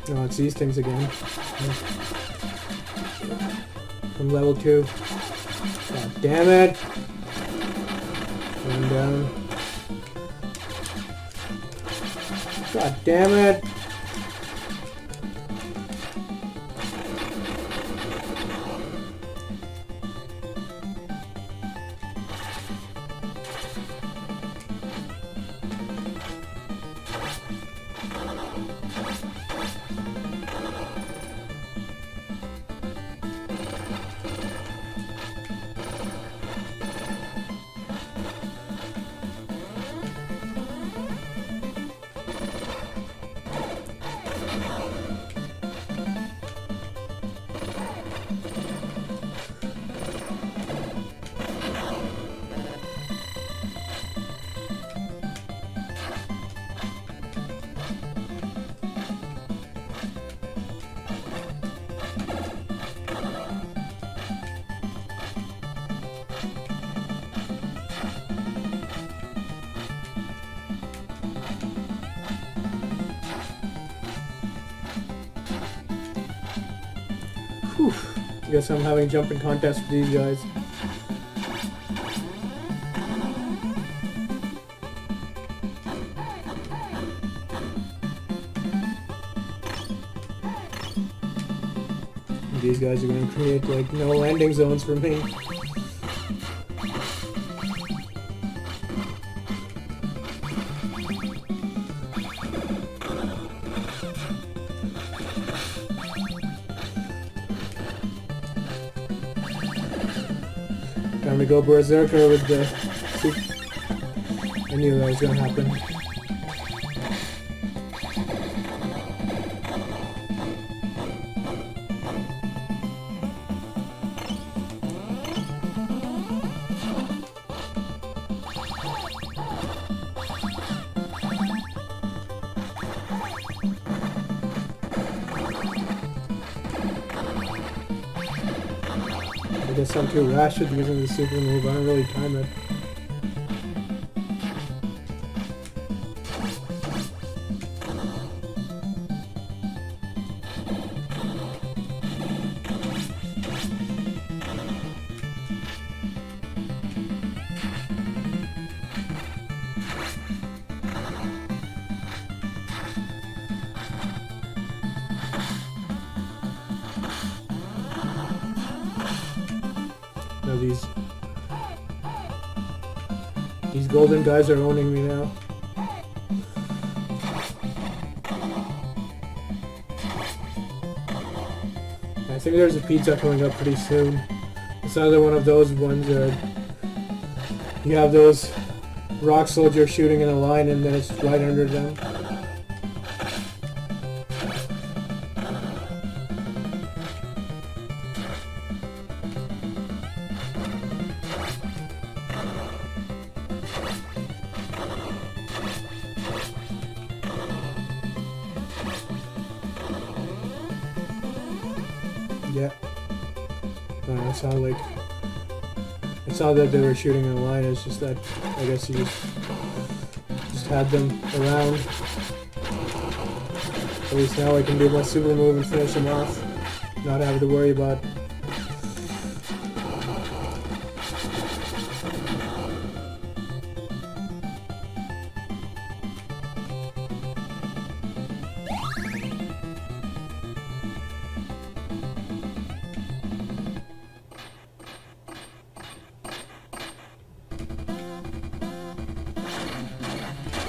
A: No, it's these things again. From level 2. God damn it! Going down. God damn it! guess I'm having jumping contests with these guys. These guys are going to create like no landing zones for me. Time to go berserker with the... I knew that was going to happen. I guess I'm too rash with using the super move. I don't really time it. Now these golden guys are owning me now. I think there's a pizza coming up pretty soon. It's another one of those ones where you have those rock soldiers shooting in a line and then it's right under them. Yeah. It's not that they were shooting in a line, it's just that I guess you just had them around. At least now I can do my super move and finish them off. Not having to worry about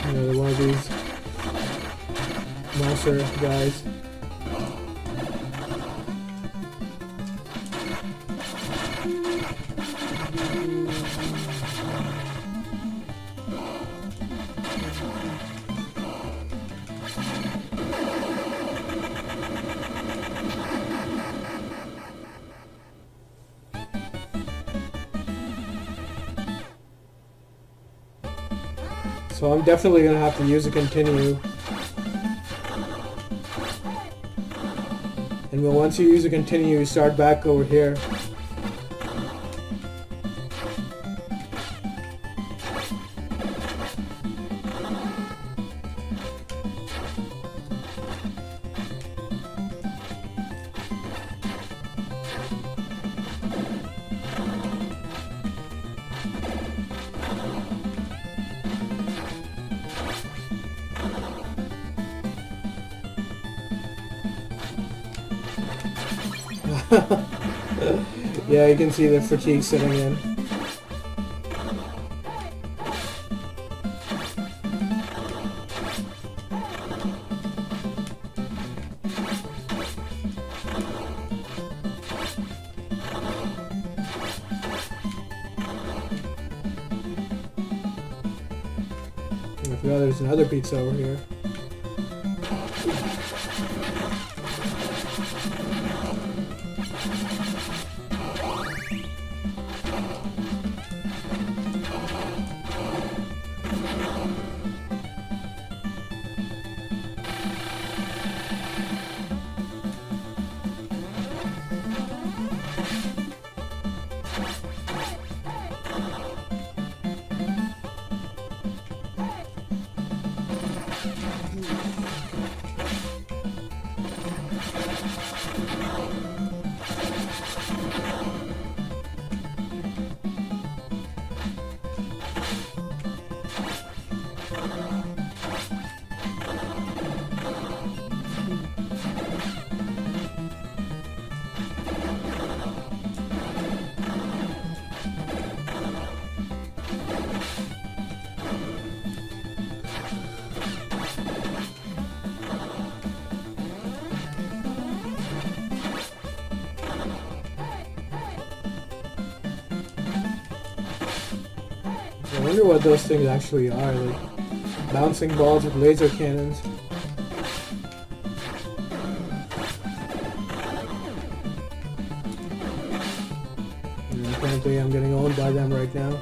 A: another one of these monster guys. So I'm definitely going to have to use a continue. And once you use a continue, you start back over here. Yeah, you can see the fatigue setting in. I forgot there's another pizza over here. wonder what those things actually are, like bouncing balls with laser cannons. And apparently I'm getting owned by them right now.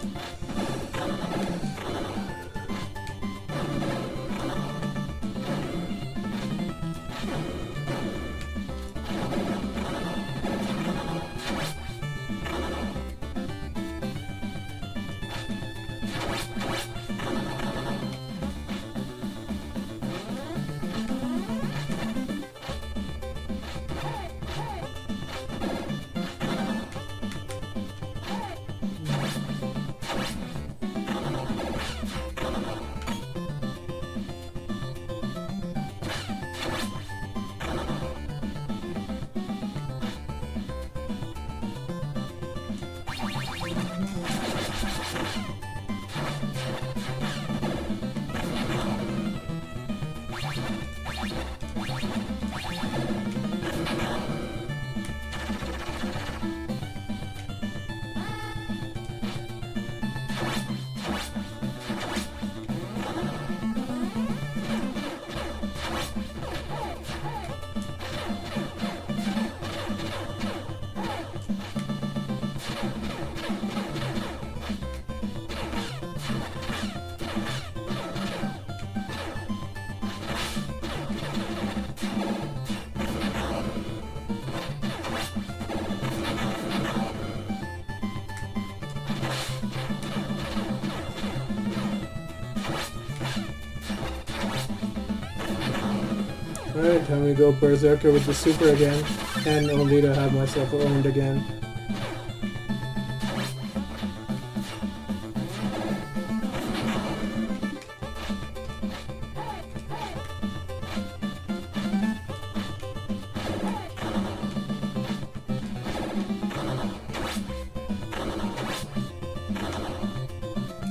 A: Alright, time to go berserker with the super again, and only to have myself owned again.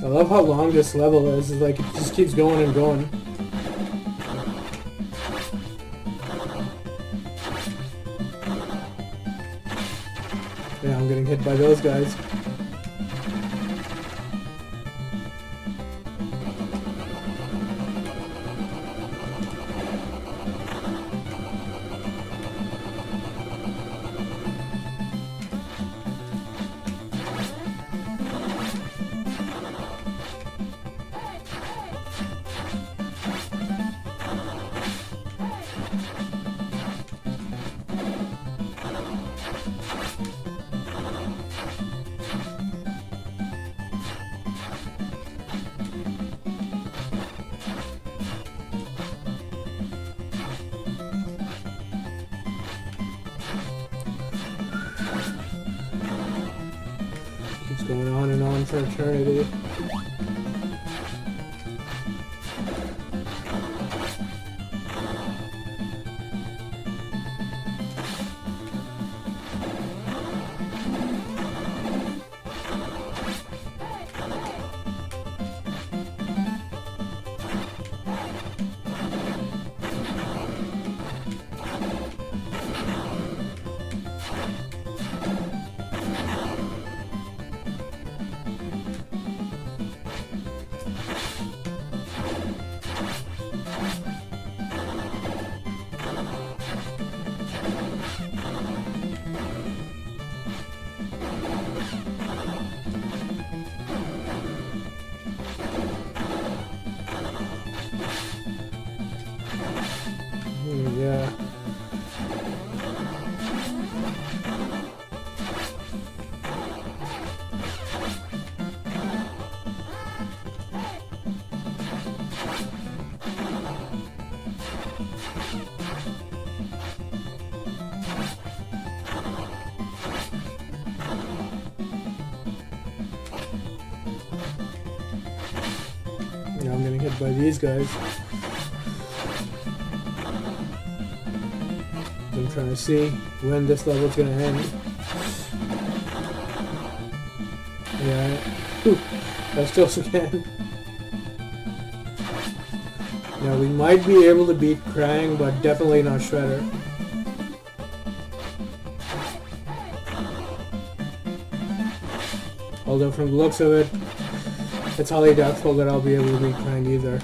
A: I love how long this level is. It's like it just keeps going and going. Yeah, I'm getting hit by those guys. Keeps going on and on for eternity. Yeah. Now I'm getting hit by these guys. I'm trying to see when this level's gonna end. Yeah, I still can. Now we might be able to beat Krang, but definitely not Shredder. Although from the looks of it, it's highly doubtful that I'll be able to beat Krang either.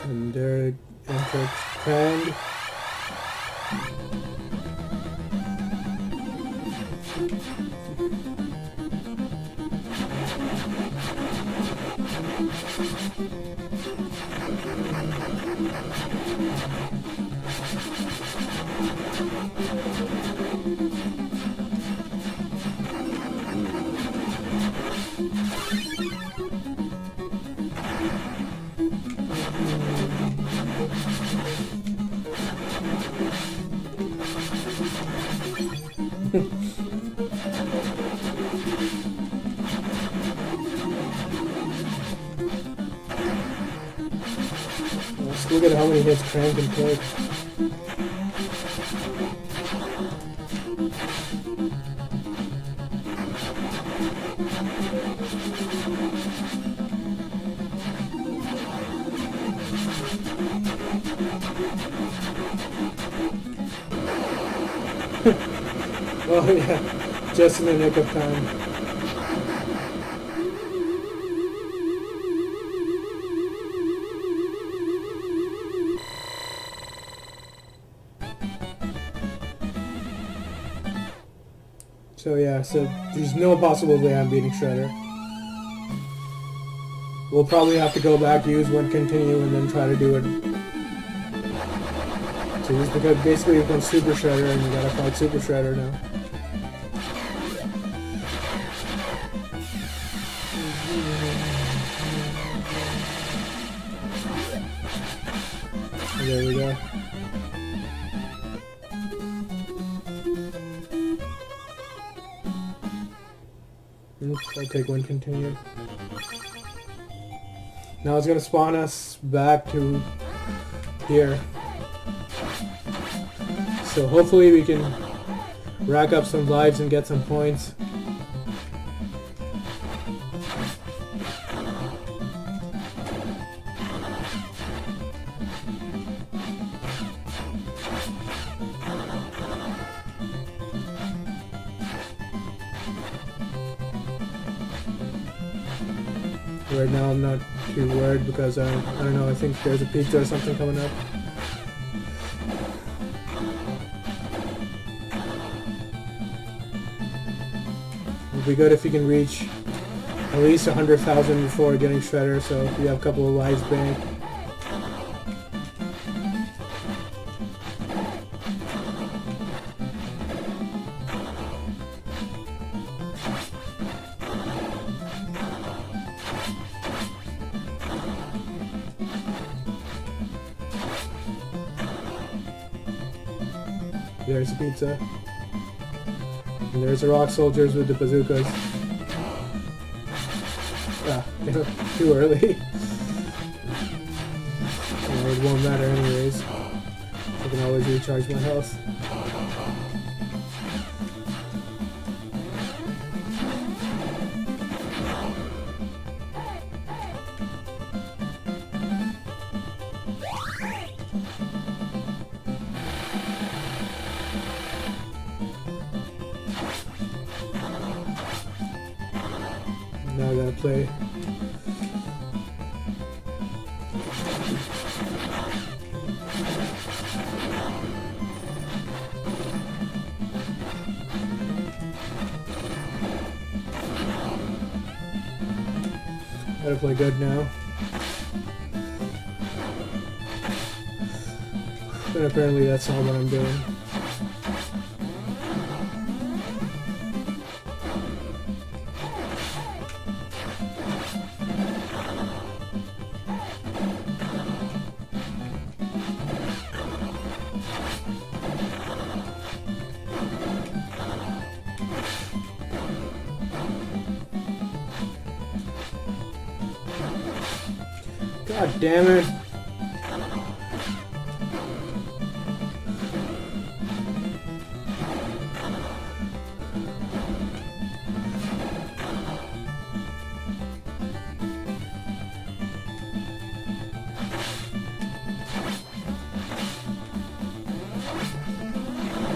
A: And there enters Krang. Let's look at how many hits Krang can take. Oh yeah, just in the nick of time. So yeah, so there's no possible way I'm beating Shredder. We'll probably have to go back, use one continue, and then try to do it. So just because basically you've done Super Shredder and you gotta fight Super Shredder now. And there we go. I'll take one continue. Now it's gonna spawn us back to here. So hopefully we can rack up some lives and get some points. Right now I'm not too worried because I don't know, I think there's a pizza or something coming up. It'd be good if you can reach at least 100,000 before getting Shredder, so you have a couple of lives banked. There's the pizza. And there's the rock soldiers with the bazookas. Ah, too early. Well, it won't matter anyways. I can always recharge my health. Now I gotta play. Gotta play good now. And apparently that's not what I'm doing. God damn it.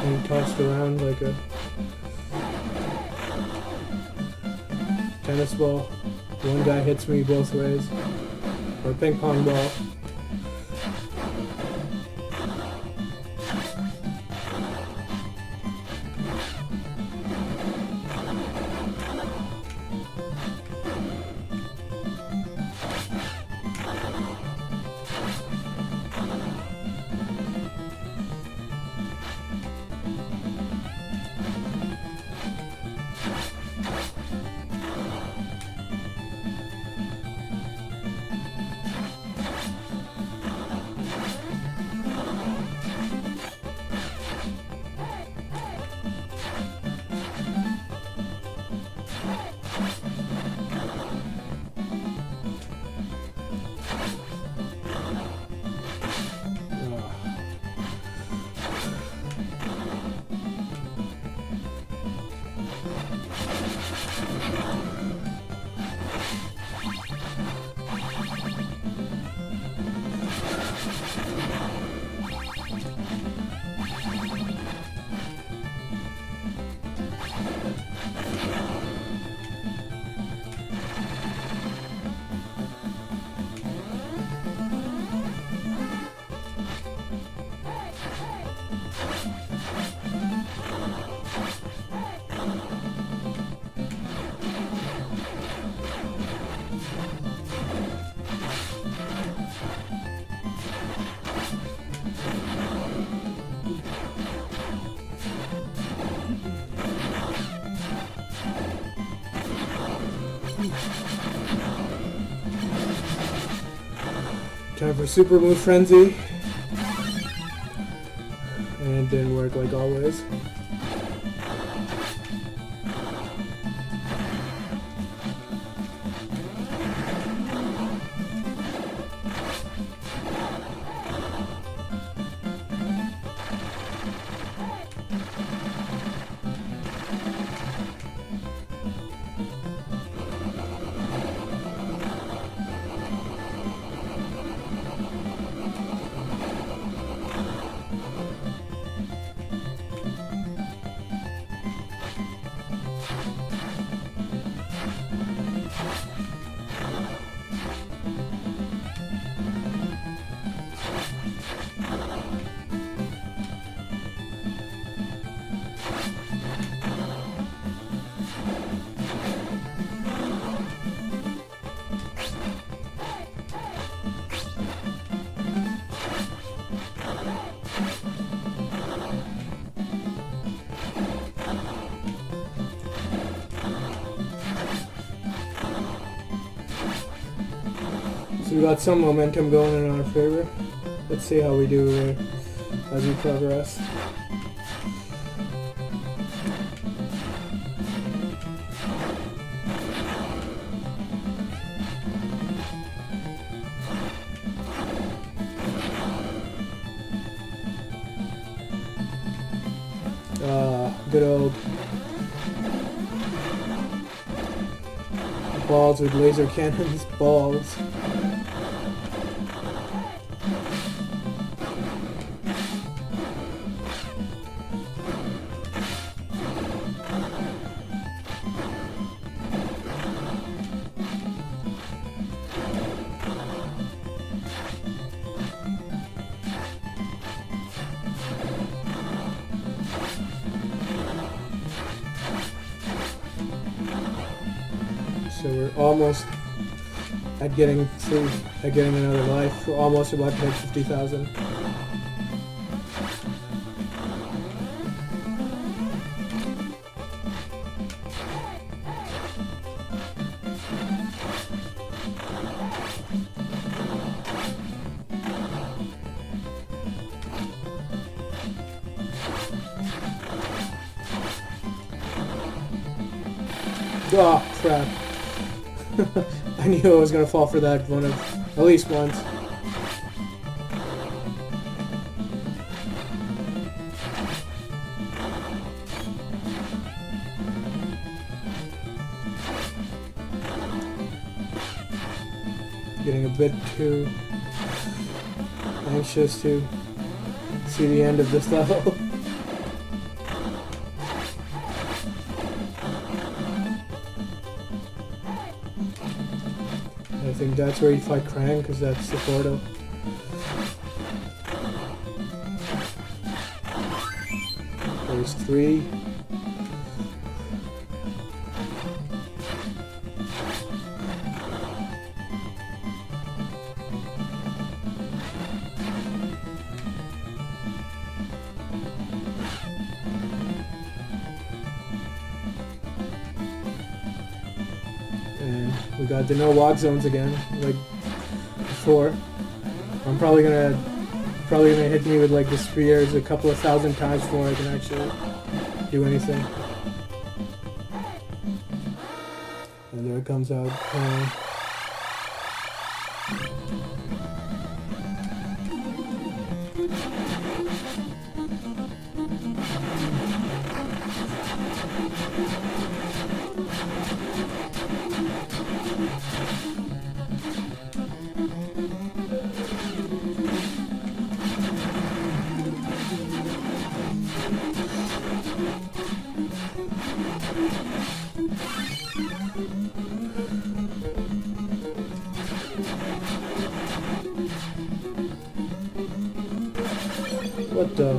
A: And tossed around like a tennis ball. One guy hits me both ways. Or a ping pong ball. Time for Super Move Frenzy. And it didn't work like always. So we got some momentum going in our favor. Let's see how we do as we progress. Good old balls with laser cannons. Balls. So we're almost at getting through, at getting another life. We're almost about to hit 50,000. Oh crap. I I knew I was gonna fall for that one at least once. Getting a bit too anxious to see the end of this level. I think that's where you fight Krang, because that's the portal. There's 3. And we got the no walk zones again, like before. I'm probably gonna hit me with like the spheres a couple of thousand times before I can actually do anything. And there it comes out. What the?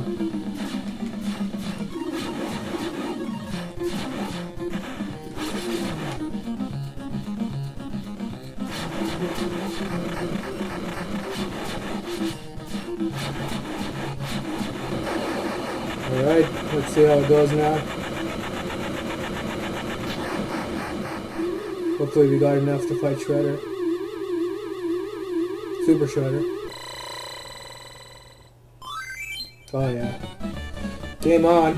A: Alright, let's see how it goes now. Hopefully we got enough to fight Shredder. Super Shredder. Oh yeah. Game on.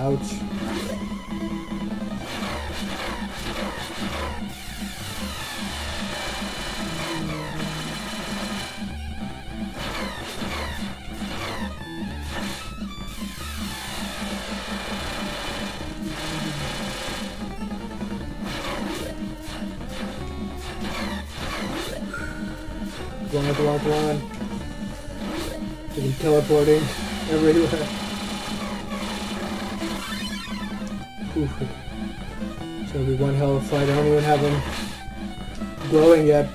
A: Ouch. Come on, come on, come on. He's teleporting everywhere. Ooh. It's gonna be one hell of a fight. I don't even have him glowing yet.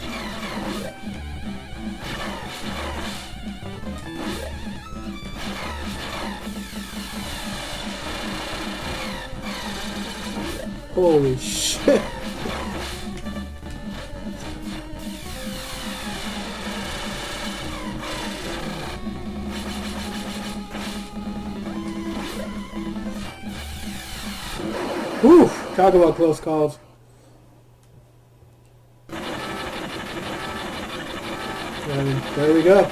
A: Holy shit. Whew, talk about close calls. And there we go.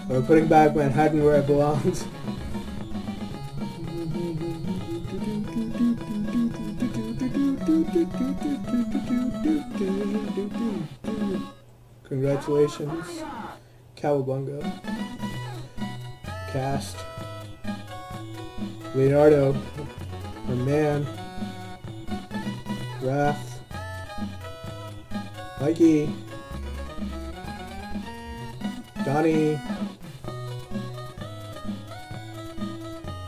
A: We're putting back Manhattan where it belongs. Congratulations, Cowabunga. Cast. Leonardo. The man. Raph. Mikey. Donnie.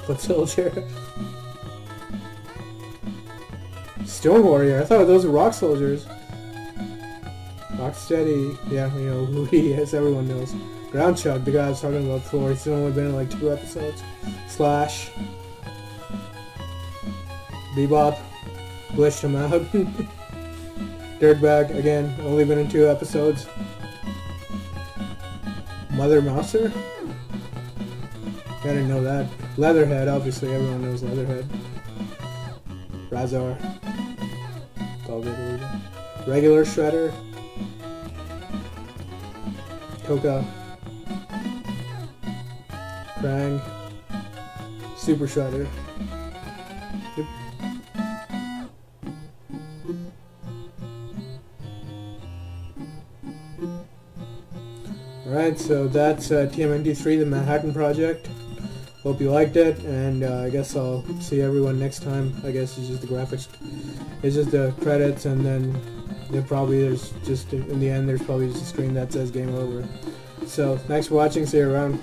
A: Foot Soldier. Stone Warrior. I thought those were Rock Soldiers. Rocksteady. Yeah, you know who he is. Everyone knows. Ground Chug, the guy I was talking about before. He's only been in like 2 episodes. Slash. Bebop. Glitched him out. Dirtbag, again, only been in 2 episodes. Mother Mouser? I didn't know that. Leatherhead, obviously everyone knows Leatherhead. Razar. Regular Shredder. Toka. Krang. Super Shredder. Yep. Alright, so that's TMNT 3, the Manhattan Project. Hope you liked it, and I guess I'll see everyone next time. I guess it's just the graphics, it's just the credits, and then there's just, in the end, there's probably just a screen that says game over. So, thanks for watching, see you around.